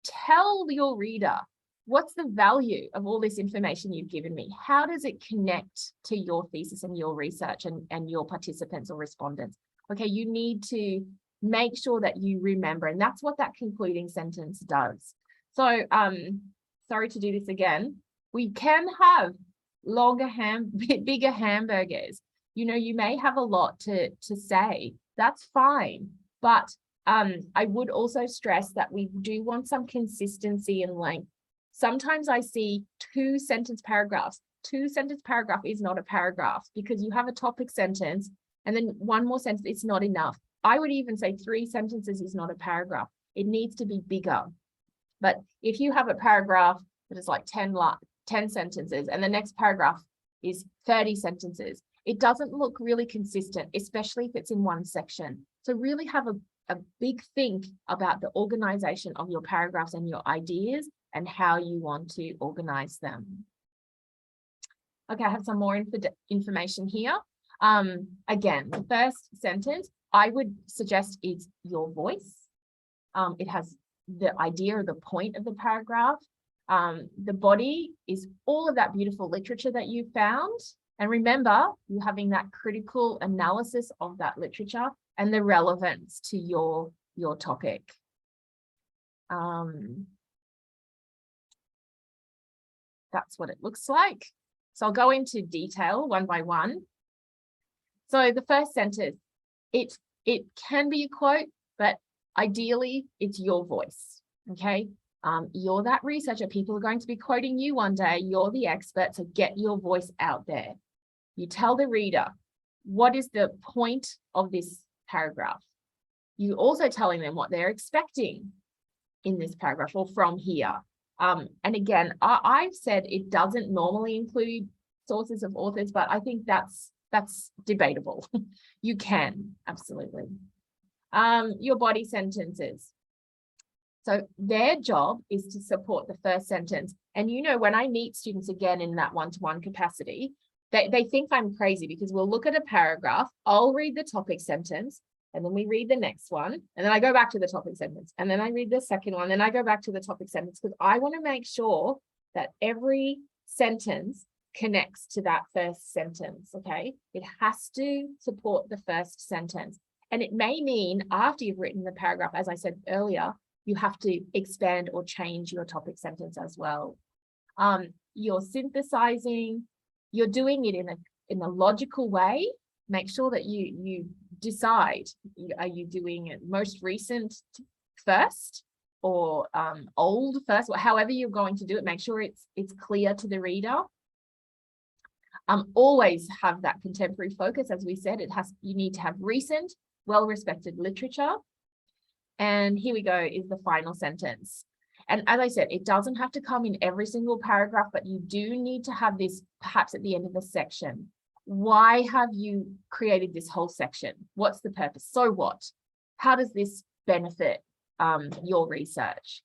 tell your reader, what's the value of all this information you've given me? How does it connect to your thesis and your research and your participants or respondents? Okay, you need to make sure that you remember, and that's what that concluding sentence does. So, sorry to do this again. We can have bigger hamburgers. You may have a lot to say. That's fine. But I would also stress that we do want some consistency in length. Sometimes I see 2-sentence paragraphs. 2-sentence paragraph is not a paragraph because you have a topic sentence and then one more sentence, it's not enough. I would even say 3 sentences is not a paragraph. It needs to be bigger. But if you have a paragraph that is like 10 sentences and the next paragraph is 30 sentences, it doesn't look really consistent, especially if it's in one section. So really have a big think about the organization of your paragraphs and your ideas and how you want to organize them. Okay, I have some more information here. Again, the first sentence, I would suggest is your voice. It has the idea or the point of the paragraph. The body is all of that beautiful literature that you found. And remember, you're having that critical analysis of that literature and the relevance to your topic. That's what it looks like. So I'll go into detail one by one. So the first sentence, it can be a quote, but ideally it's your voice, okay? You're that researcher. People are going to be quoting you one day. You're the expert, so get your voice out there. You tell the reader, what is the point of this paragraph? You also telling them what they're expecting in this paragraph or from here. And again, I've said it doesn't normally include sources of authors, but I think that's debatable. You can, absolutely. Your body sentences. So their job is to support the first sentence. And you know, when I meet students again in that one-to-one capacity, they think I'm crazy because we'll look at a paragraph, I'll read the topic sentence, and then we read the next one, and then I go back to the topic sentence, and then I read the second one, then I go back to the topic sentence, because I want to make sure that every sentence connects to that first sentence, okay? It has to support the first sentence. And it may mean after you've written the paragraph, as I said earlier, you have to expand or change your topic sentence as well. You're synthesizing, you're doing it in a logical way. Make sure that you decide, are you doing it most recent first or old first, or however you're going to do it, make sure it's clear to the reader. Always have that contemporary focus. As we said, you need to have recent, well-respected literature. And here we go, is the final sentence. And as I said, it doesn't have to come in every single paragraph, but you do need to have this perhaps at the end of the section. Why have you created this whole section? What's the purpose? So what? How does this benefit your research?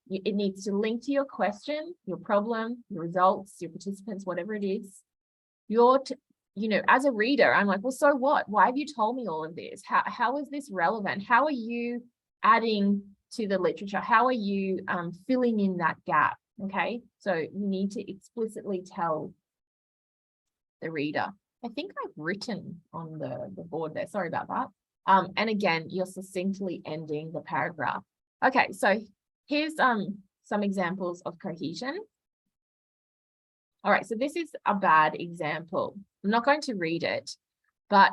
It needs to link to your question, your problem, your results, your participants, whatever it is. You know, as a reader, I'm like, well, so what? Why have you told me all of this? How is this relevant? How are you adding to the literature? How are you filling in that gap? Okay, so you need to explicitly tell the reader. I think I've written on the board there. Sorry about that. And again, you're succinctly ending the paragraph. Okay, so here's some examples of cohesion. All right, so this is a bad example. I'm not going to read it, but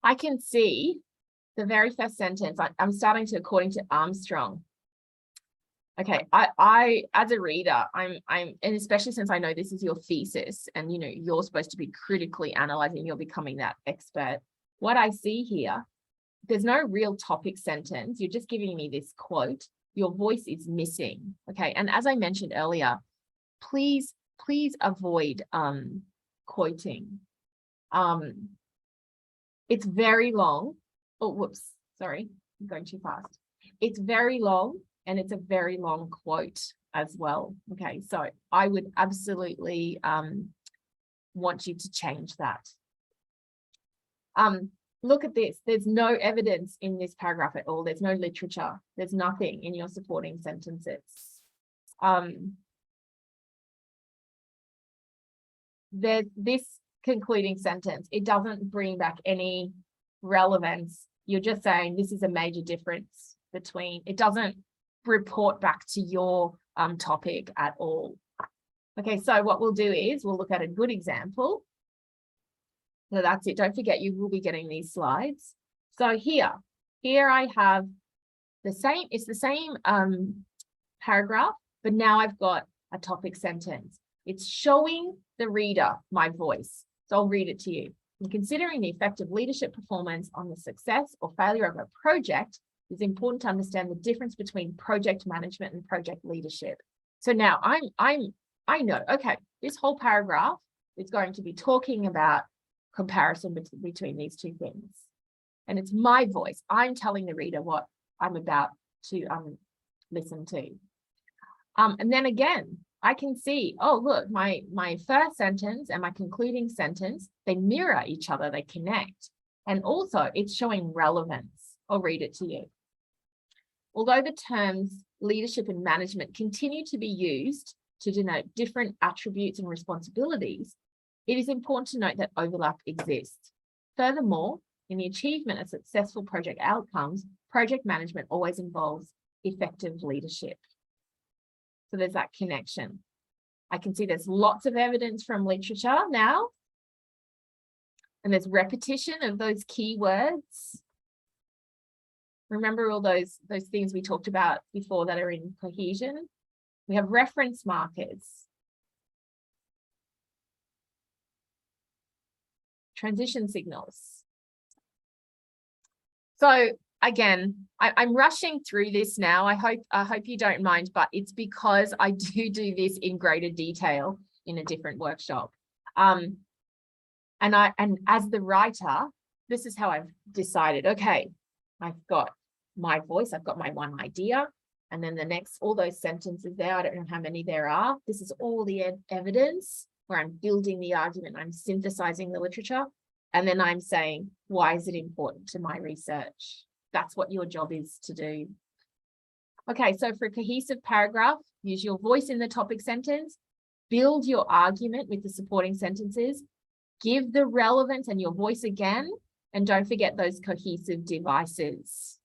I can see the very first sentence. I'm starting to, according to Armstrong. Okay, I as a reader, and especially since I know this is your thesis and you know you're supposed to be critically analyzing, you're becoming that expert. What I see here, there's no real topic sentence. You're just giving me this quote. Your voice is missing. Okay, and as I mentioned earlier, please avoid quoting. It's very long. Oh, whoops, sorry, I'm going too fast. It's very long and it's a very long quote as well. Okay, so I would absolutely want you to change that. Look at this. There's no evidence in this paragraph at all. There's no literature. There's nothing in your supporting sentences. This concluding sentence, it doesn't bring back any relevance. You're just saying this is a major difference between, it doesn't report back to your topic at all. Okay, so what we'll do is we'll look at a good example. So that's it. Don't forget, you will be getting these slides. So here I have the same, it's the same paragraph, but now I've got a topic sentence. It's showing the reader my voice. So I'll read it to you. In considering the effect of leadership performance on the success or failure of a project, it's important to understand the difference between project management and project leadership. So now I know, okay, this whole paragraph is going to be talking about comparison between these two things. And it's my voice. I'm telling the reader what I'm about to listen to. And then again, I can see, oh, look, my first sentence and my concluding sentence, they mirror each other, they connect. And also it's showing relevance. I'll read it to you. Although the terms leadership and management continue to be used to denote different attributes and responsibilities, it is important to note that overlap exists. Furthermore, in the achievement of successful project outcomes, project management always involves effective leadership. So there's that connection. I can see there's lots of evidence from literature now. And there's repetition of those key words. Remember all those things we talked about before that are in cohesion? We have reference markers. Transition signals. So again, I'm rushing through this now. I hope you don't mind, but it's because I do this in greater detail in a different workshop. And as the writer, this is how I've decided, okay, I've got my voice, I've got my one idea, and then the next, all those sentences there, I don't know how many there are. This is all the evidence where I'm building the argument, I'm synthesizing the literature, and then I'm saying, why is it important to my research? That's what your job is to do. Okay, so for a cohesive paragraph, use your voice in the topic sentence, build your argument with the supporting sentences, give the relevance and your voice again, and don't forget those cohesive devices.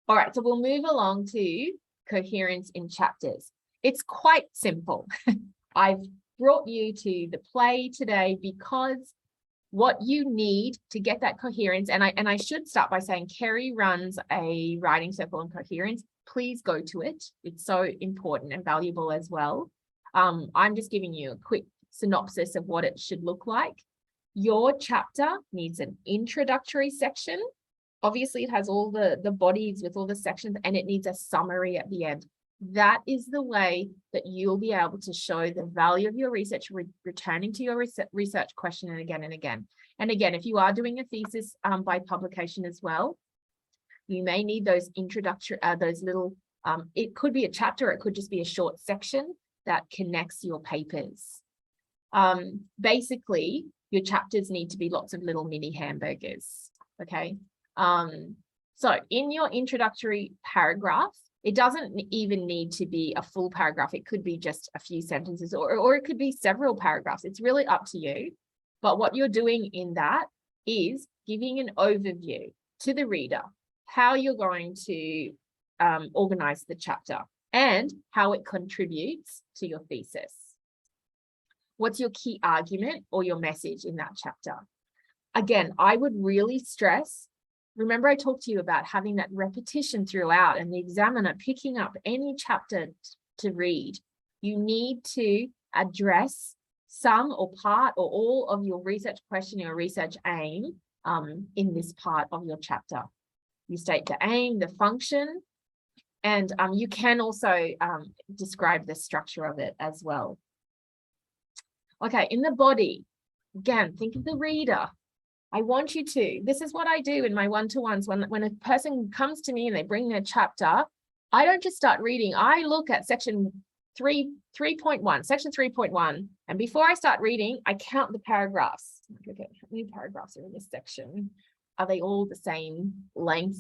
All right, so we'll move along to coherence in chapters. It's quite simple. I've brought you to the play today because what you need to get that coherence, and I should start by saying Kerry runs a writing circle on coherence. Please go to it. It's so important and valuable as well. I'm just giving you a quick synopsis of what it should look like. Your chapter needs an introductory section. Obviously, it has all the bodies with all the sections, and it needs a summary at the end. That is the way that you'll be able to show the value of your research, returning to your research question and again and again. And again, if you are doing a thesis by publication as well, you may need those introductory, those little, it could be a chapter, or it could just be a short section that connects your papers. Basically, your chapters need to be lots of little mini hamburgers, okay? So in your introductory paragraph, it doesn't even need to be a full paragraph. It could be just a few sentences, or it could be several paragraphs. It's really up to you. But what you're doing in that is giving an overview to the reader, how you're going to organize the chapter and how it contributes to your thesis. What's your key argument or your message in that chapter? Again, I would really stress, remember I talked to you about having that repetition throughout and the examiner picking up any chapter to read. You need to address some or part or all of your research question or research aim in this part of your chapter. You state the aim, the function, and you can also describe the structure of it as well. Okay, in the body, again, think of the reader. I want you to, this is what I do in my one-to-ones. When a person comes to me and they bring their chapter, I don't just start reading. I look at section 3.1, section 3.1. And before I start reading, I count the paragraphs. Okay, how many paragraphs are in this section? Are they all the same length?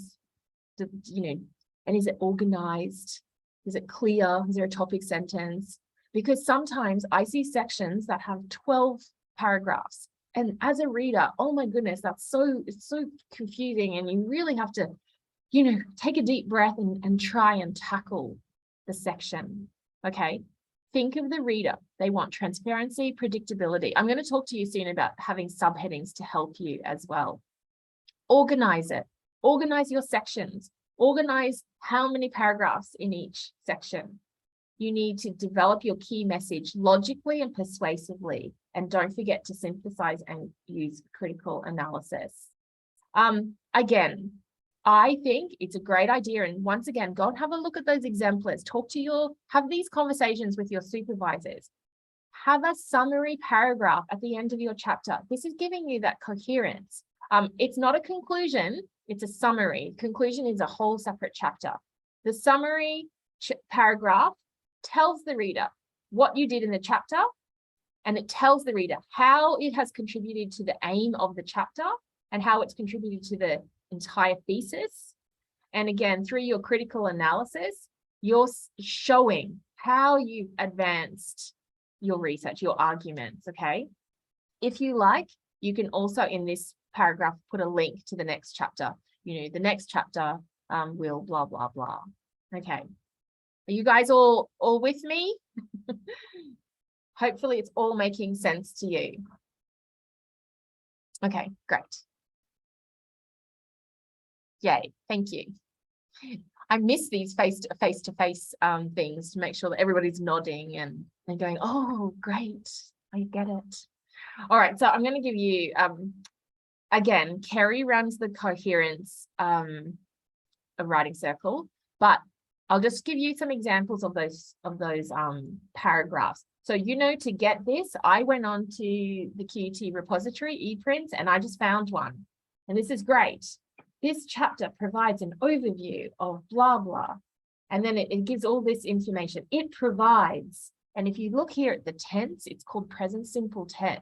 You know, and is it organized? Is it clear? Is there a topic sentence? Because sometimes I see sections that have 12 paragraphs. And as a reader, oh my goodness, it's so confusing. And you really have to, you know, take a deep breath and try and tackle the section. Okay. Think of the reader. They want transparency, predictability. I'm going to talk to you soon about having subheadings to help you as well. Organize it. Organize your sections. Organize how many paragraphs in each section. You need to develop your key message logically and persuasively. And don't forget to synthesize and use critical analysis. Again, I think it's a great idea. And once again, go and have a look at those exemplars. Have these conversations with your supervisors. Have a summary paragraph at the end of your chapter. This is giving you that coherence. It's not a conclusion, it's a summary. Conclusion is a whole separate chapter. The summary paragraph tells the reader what you did in the chapter, and it tells the reader how it has contributed to the aim of the chapter and how it's contributed to the entire thesis. And again, through your critical analysis, you're showing how you've advanced your research, your arguments, okay? If you like, you can also in this paragraph put a link to the next chapter. You know, the next chapter will blah, blah, blah. Okay. Are you guys all with me? Hopefully it's all making sense to you. Okay, great. Yay, thank you. I miss these face-to-face things to make sure that everybody's nodding and going, oh, great, I get it. All right, so I'm going to give you, again, Kerry runs the coherence of Writing Circle, but I'll just give you some examples of those paragraphs. So, you know, to get this, I went on to the QUT repository, ePrints, and I just found one. And this is great. This chapter provides an overview of blah, blah. And then it gives all this information. It provides, and if you look here at the tense, it's called present simple tense.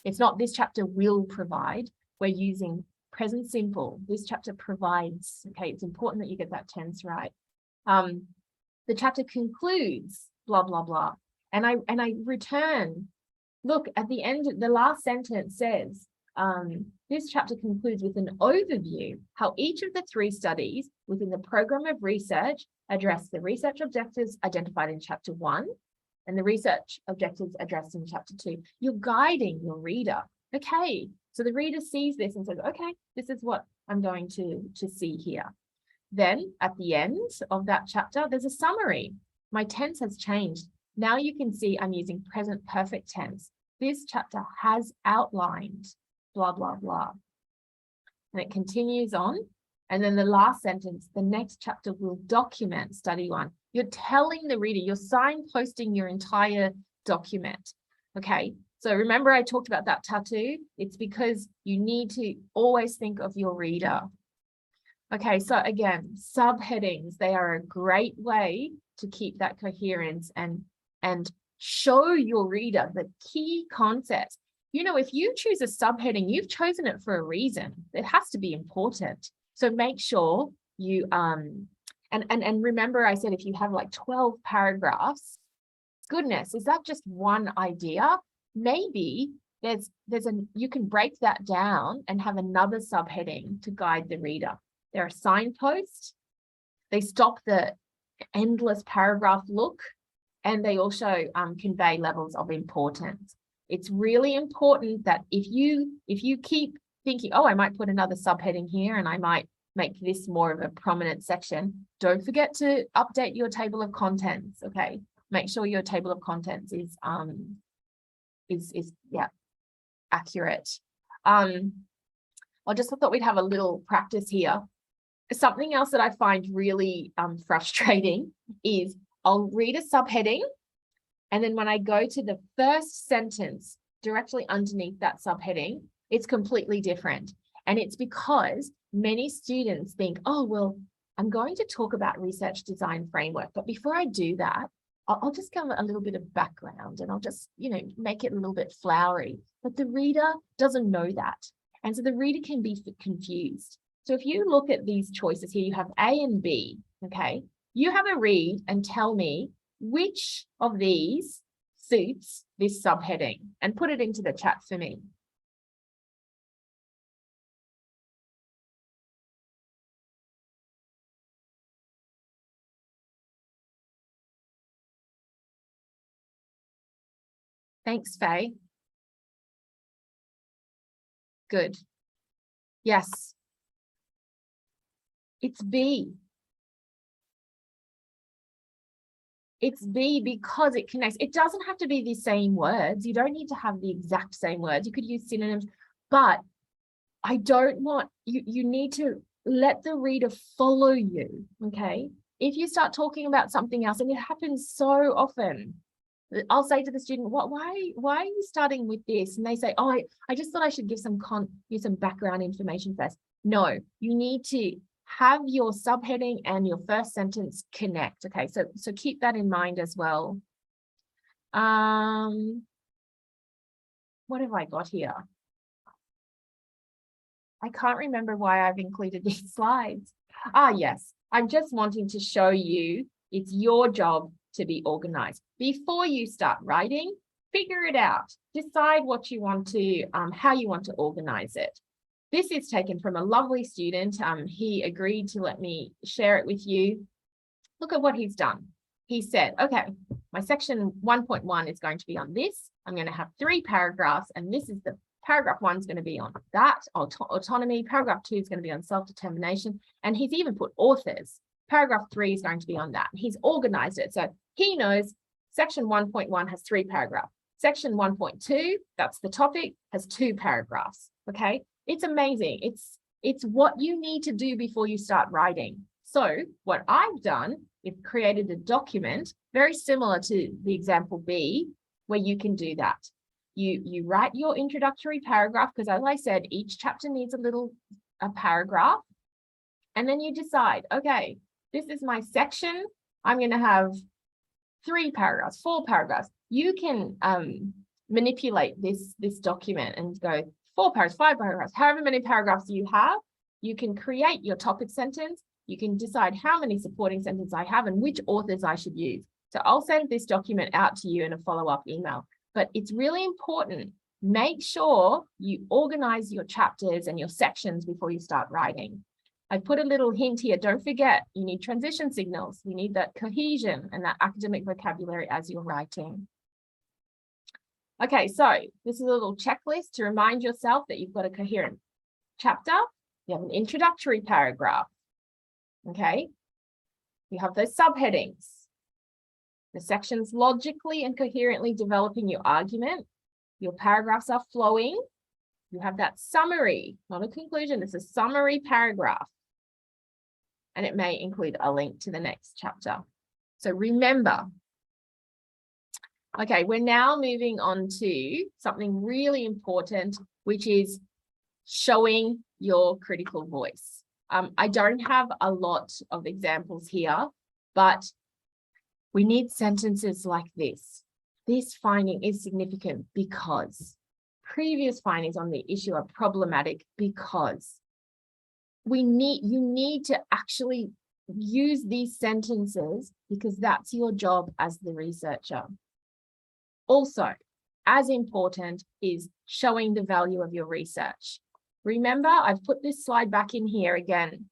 It's not this chapter will provide. We're using present simple. This chapter provides. Okay, it's important that you get that tense right. The chapter concludes, blah, blah, blah. And I return, look, at the end, the last sentence says, this chapter concludes with an overview how each of the 3 studies within the program of research address the research objectives identified in chapter 1 and the research objectives addressed in chapter 2. You're guiding your reader. Okay, so the reader sees this and says, okay, this is what I'm going to see here. Then at the end of that chapter, there's a summary. My tense has changed. Now you can see I'm using present perfect tense. This chapter has outlined blah, blah, blah. And it continues on. And then the last sentence, the next chapter will document study 1. You're telling the reader, you're signposting your entire document. Okay, so remember I talked about that tattoo? It's because you need to always think of your reader. Okay, so again, subheadings, they are a great way to keep that coherence and show your reader the key concepts. You know, if you choose a subheading, you've chosen it for a reason. It has to be important. So make sure you, and remember I said, if you have like 12 paragraphs, goodness, is that just one idea? Maybe you can break that down and have another subheading to guide the reader. There are signposts. They stop the endless paragraph look, and they also convey levels of importance. It's really important that if you keep thinking, oh, I might put another subheading here and I might make this more of a prominent section, don't forget to update your table of contents. Okay, make sure your table of contents is accurate. I just thought we'd have a little practice here. Something else that I find really frustrating is I'll read a subheading, and then when I go to the first sentence directly underneath that subheading, it's completely different. And it's because many students think, oh, well, I'm going to talk about research design framework, but before I do that, I'll just give a little bit of background and I'll just, you know, make it a little bit flowery. But the reader doesn't know that. And so the reader can be confused. So if you look at these choices here, you have A and B, okay? You have a read and tell me which of these suits this subheading and put it into the chat for me. Thanks, Faye. Good. Yes. It's B. It's B because it connects. It doesn't have to be the same words. You don't need to have the exact same words. You could use synonyms, but I don't want, you need to let the reader follow you, okay? If you start talking about something else, and it happens so often, I'll say to the student, why are you starting with this? And they say, oh, I just thought I should give some background information first. No, you need to have your subheading and your first sentence connect. Okay, so keep that in mind as well. What have I got here? I can't remember why I've included these slides. Yes, I'm just wanting to show you it's your job to be organized. Before you start writing, figure it out. Decide what you want to, how you want to organize it. This is taken from a lovely student. He agreed to let me share it with you. Look at what he's done. He said, okay, my section 1.1 is going to be on this. I'm going to have 3 paragraphs, and this is the paragraph 1 is going to be on that, autonomy. Paragraph 2 is going to be on self-determination. And he's even put authors. Paragraph 3 is going to be on that. He's organized it. So he knows section 1.1 has 3 paragraphs. Section 1.2, that's the topic, has 2 paragraphs. Okay, it's amazing. It's what you need to do before you start writing. So what I've done is created a document very similar to the example B, where you can do that. You write your introductory paragraph, because as I said, each chapter needs a paragraph. And then you decide, okay, this is my section. I'm going to have 3 paragraphs, 4 paragraphs. You can manipulate this document and go 4 paragraphs, 5 paragraphs, however many paragraphs you have. You can create your topic sentence. You can decide how many supporting sentences I have and which authors I should use. So I'll send this document out to you in a follow-up email. But it's really important. Make sure you organize your chapters and your sections before you start writing. I put a little hint here. Don't forget, you need transition signals. You need that cohesion and that academic vocabulary as you're writing. Okay, so this is a little checklist to remind yourself that you've got a coherent chapter. You have an introductory paragraph. Okay, you have those subheadings. The sections logically and coherently developing your argument. Your paragraphs are flowing. You have that summary, not a conclusion. It's a summary paragraph. And it may include a link to the next chapter. So remember. Okay, we're now moving on to something really important, which is showing your critical voice. I don't have a lot of examples here, but we need sentences like this. This finding is significant because previous findings on the issue are problematic because you need to actually use these sentences because that's your job as the researcher. Also, as important is showing the value of your research. Remember, I've put this slide back in here again.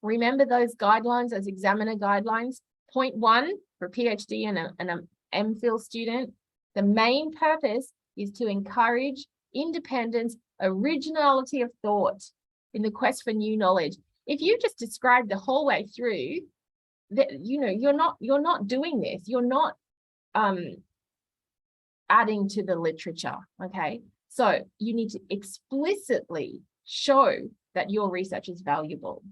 Remember those guidelines as examiner guidelines? Point 1 for PhD and an MPhil student. The main purpose is to encourage independence, originality of thought in the quest for new knowledge. If you just describe the whole way through, that you're not doing this. You're not adding to the literature. Okay, so you need to explicitly show that your research is valuable.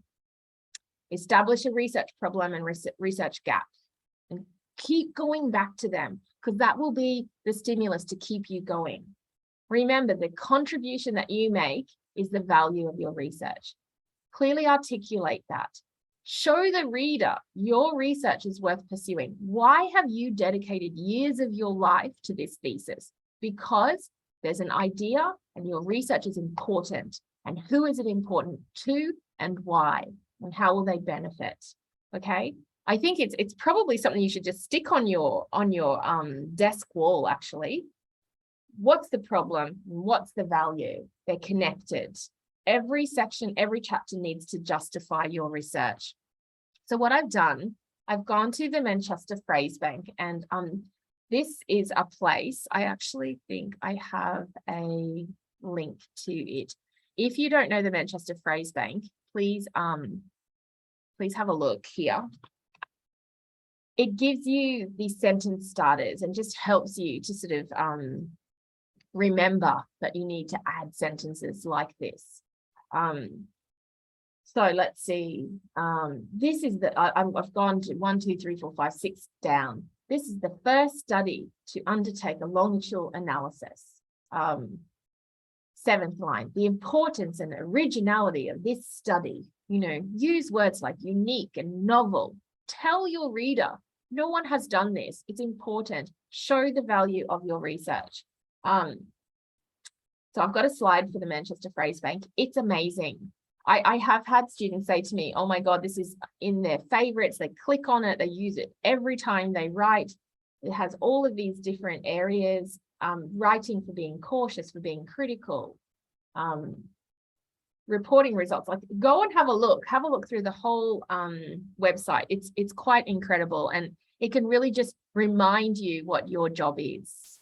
Establish a research problem and research gap, and keep going back to them because that will be the stimulus to keep you going. Remember, the contribution that you make is the value of your research. Clearly articulate that. Show the reader your research is worth pursuing. Why have you dedicated years of your life to this thesis? Because there's an idea and your research is important. And who is it important to and why? And how will they benefit? Okay, I think it's probably something you should just stick on your desk wall. Actually, what's the problem? What's the value? They're connected. Every section, every chapter needs to justify your research. So what I've done, I've gone to the Manchester Phrase Bank, and this is a place. I actually think I have a link to it. If you don't know the Manchester Phrase Bank, please have a look here. It gives you these sentence starters and just helps you to sort of remember that you need to add sentences like this. So let's see. This is I've gone to 1, 2, 3, 4, 5, 6 down. This is the first study to undertake a longitudinal analysis. 7th line, the importance and originality of this study use words like unique and novel. Tell your reader, no one has done this. It's important. Show the value of your research. So I've got a slide for the Manchester Phrase Bank. It's amazing. I have had students say to me, oh my God, this is in their favorites. They click on it, they use it every time they write. It has all of these different areas, writing for being cautious, for being critical, reporting results. Like, go and have a look through the whole website. It's quite incredible, and it can really just remind you what your job is.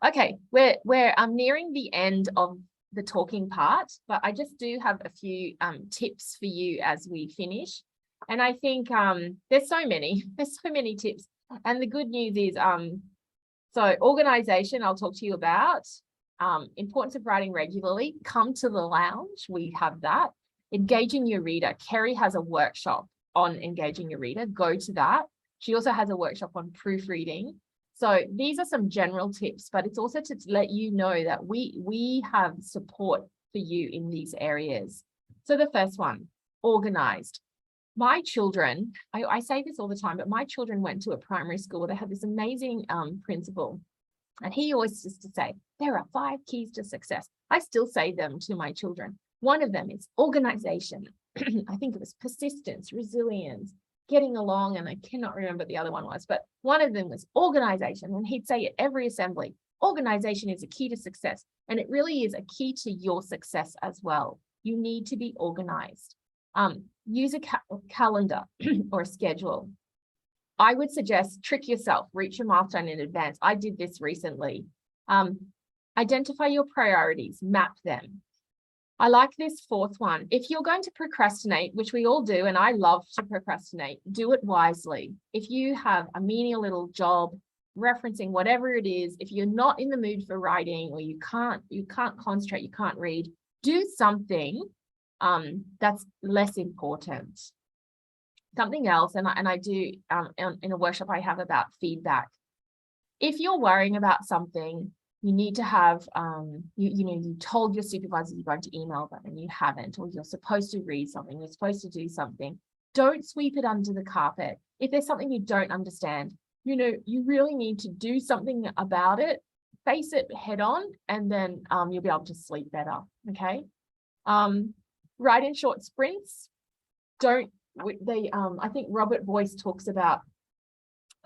Okay, we're nearing the end of the talking part, but I just do have a few tips for you as we finish. And I think there's so many tips. And the good news is, so organization, I'll talk to you about. Importance of writing regularly. Come to the lounge, we have that. Engaging your reader. Kerry has a workshop on engaging your reader. Go to that. She also has a workshop on proofreading. So these are some general tips, but it's also to let you know that we have support for you in these areas. So the first one, organized. My children, I say this all the time, but my children went to a primary school where they had this amazing principal. And he always used to say, there are 5 keys to success. I still say them to my children. One of them is organization. I think it was persistence, resilience, getting along, and I cannot remember what the other one was, but one of them was organization. And he'd say at every assembly, organization is a key to success. And it really is a key to your success as well. You need to be organized. Use a calendar or a schedule. I would suggest trick yourself, reach your milestone in advance. I did this recently. Identify your priorities, map them. I like this 4th one. If you're going to procrastinate, which we all do, and I love to procrastinate, do it wisely. If you have a menial little job, referencing whatever it is, if you're not in the mood for writing, or you can't concentrate, you can't read, do something that's less important. Something else, and I do in a workshop I have about feedback. If you're worrying about something, you need to have, you told your supervisor you're going to email them and you haven't, or you're supposed to read something, you're supposed to do something. Don't sweep it under the carpet. If there's something you don't understand, you really need to do something about it, face it head on, and then you'll be able to sleep better, okay? Write in short sprints. I think Robert Boyce talks about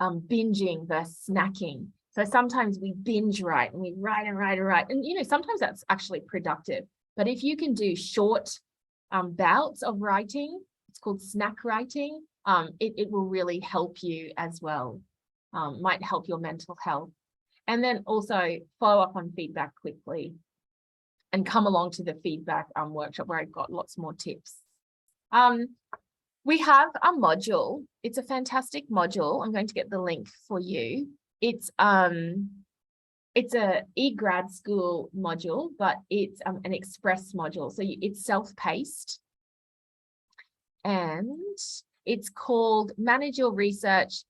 binging versus snacking. So sometimes we binge write and we write and write and write. And, sometimes that's actually productive. But if you can do short bouts of writing, it's called snack writing, it will really help you as well. Might help your mental health. And then also follow up on feedback quickly and come along to the feedback workshop where I've got lots more tips. We have a module. It's a fantastic module. I'm going to get the link for you. It's a eGrad School module, but it's an express module. So it's self-paced, and it's called Manage Your Research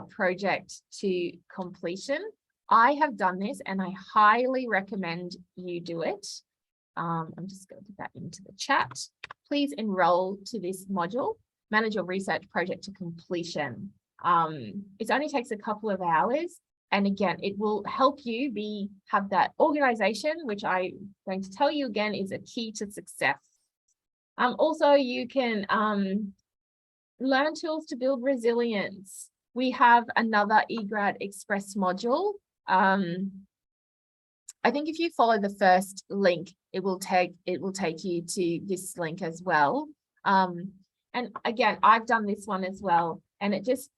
Project to Completion. I have done this and I highly recommend you do it. I'm just going to put that into the chat. Please enroll to this module, Manage Your Research Project to Completion. It only takes a couple of hours. And again, it will help you have that organization, which I'm going to tell you again is a key to success. Also, you can learn tools to build resilience. We have another eGrad Express module. I think if you follow the first link, it will take you to this link as well. And again, I've done this one as well, and it just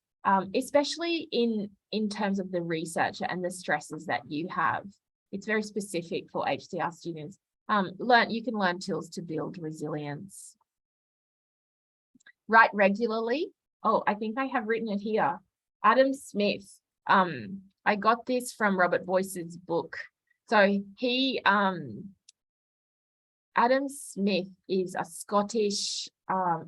especially in terms of the research and the stresses that you have, it's very specific for HDR students. You can learn tools to build resilience. Write regularly. Oh, I think I have written it here. Adam Smith. I got this from Robert Boyce's book. So Adam Smith is a Scottish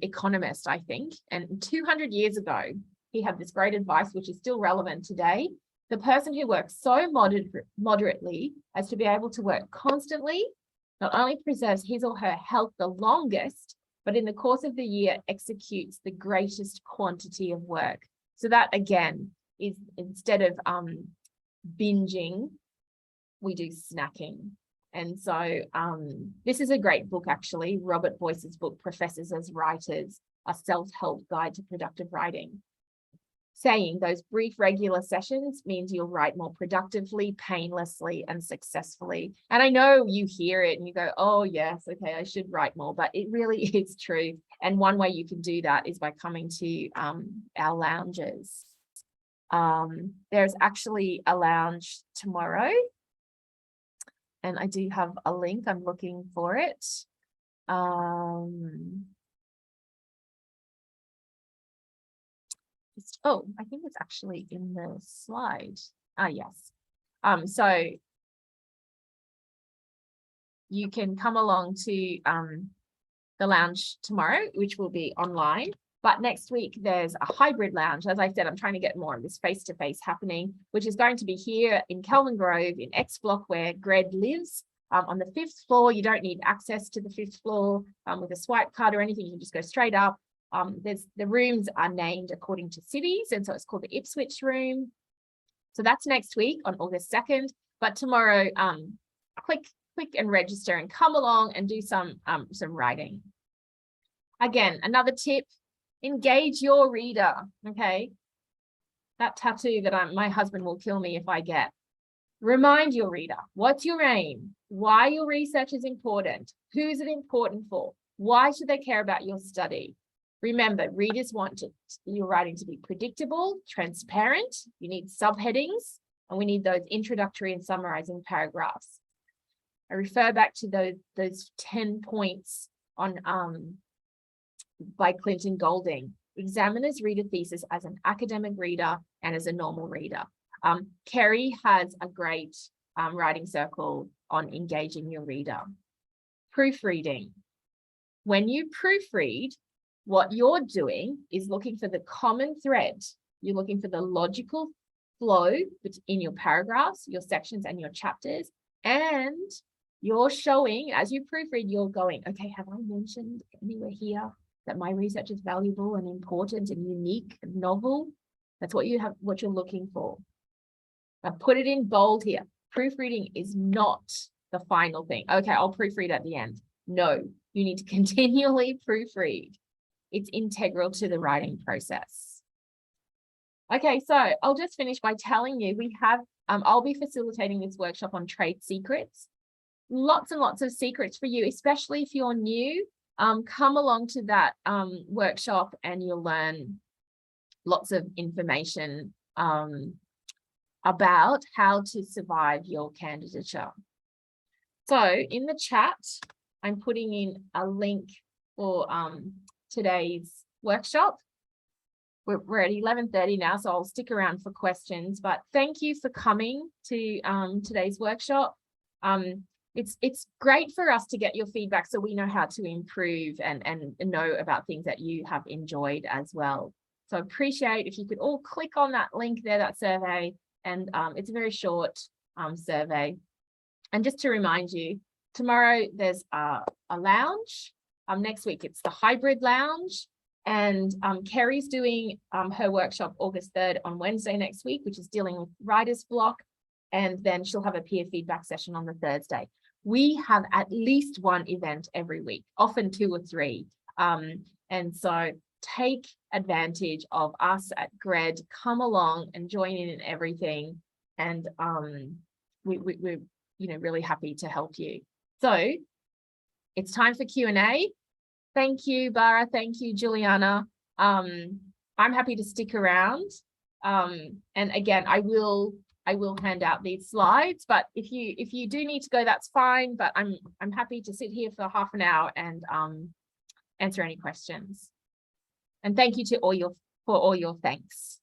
economist, I think, and 200 years ago, he had this great advice, which is still relevant today. The person who works so moderately as to be able to work constantly not only preserves his or her health the longest, but in the course of the year executes the greatest quantity of work. So that again is, instead of binging, we do snacking. And so this is a great book, actually. Robert Boyce's book, Professors as Writers, a Self-Help Guide to Productive Writing, saying those brief regular sessions means you'll write more productively, painlessly, and successfully. And I know you hear it and you go, oh yes, okay, I should write more, but it really is true. And one way you can do that is by coming to our lounges. There's actually a lounge tomorrow, and I do have a link. I'm looking for it. Oh, I think it's actually in the slide. Yes. So you can come along to the lounge tomorrow, which will be online. But next week, there's a hybrid lounge. As I said, I'm trying to get more of this face-to-face happening, which is going to be here in Kelvin Grove in X Block, where Gred lives. On the 5th floor, you don't need access to the 5th floor with a swipe card or anything. You can just go straight up. The rooms are named according to cities, and so it's called the Ipswich room. So that's next week on August 2nd. But tomorrow, click and register and come along and do some writing. Again, another tip: engage your reader. Okay, that tattoo that my husband will kill me if I get. Remind your reader, what's your aim? Why your research is important? Who is it important for? Why should they care about your study? Remember, readers want your writing to be predictable, transparent. You need subheadings, and we need those introductory and summarizing paragraphs. I refer back to those 10 points on by Clinton Golding. Examiners read a thesis as an academic reader and as a normal reader. Kerry has a great writing circle on engaging your reader. Proofreading. When you proofread, what you're doing is looking for the common thread. You're looking for the logical flow in your paragraphs, your sections, and your chapters. And you're showing, as you proofread, you're going, okay, have I mentioned anywhere here that my research is valuable and important and unique and novel? That's what you're looking for. I put it in bold here. Proofreading is not the final thing. Okay, I'll proofread at the end. No, you need to continually proofread. It's integral to the writing process. Okay, so I'll just finish by telling you we have, I'll be facilitating this workshop on trade secrets. Lots and lots of secrets for you, especially if you're new. Come along to that workshop and you'll learn lots of information about how to survive your candidature. So in the chat, I'm putting in a link for today's workshop. We're at 11:30 now, so I'll stick around for questions, but thank you for coming to today's workshop. It's great for us to get your feedback so we know how to improve and know about things that you have enjoyed as well. So I appreciate if you could all click on that link there, that survey, and it's a very short survey. And just to remind you, tomorrow there's a lounge. Next week it's the hybrid lounge, and Kerry's doing her workshop August 3rd on Wednesday next week, which is dealing with writer's block, and then she'll have a peer feedback session on the Thursday. We have at least one event every week, often 2 or 3, and so take advantage of us at Gred. Come along and join in everything, and we're really happy to help you. So it's time for Q&A. Thank you, Bara. Thank you, Juliana. I'm happy to stick around. And again, I will hand out these slides, but if you do need to go, that's fine. But I'm happy to sit here for half an hour and answer any questions. And thank you to for all your thanks.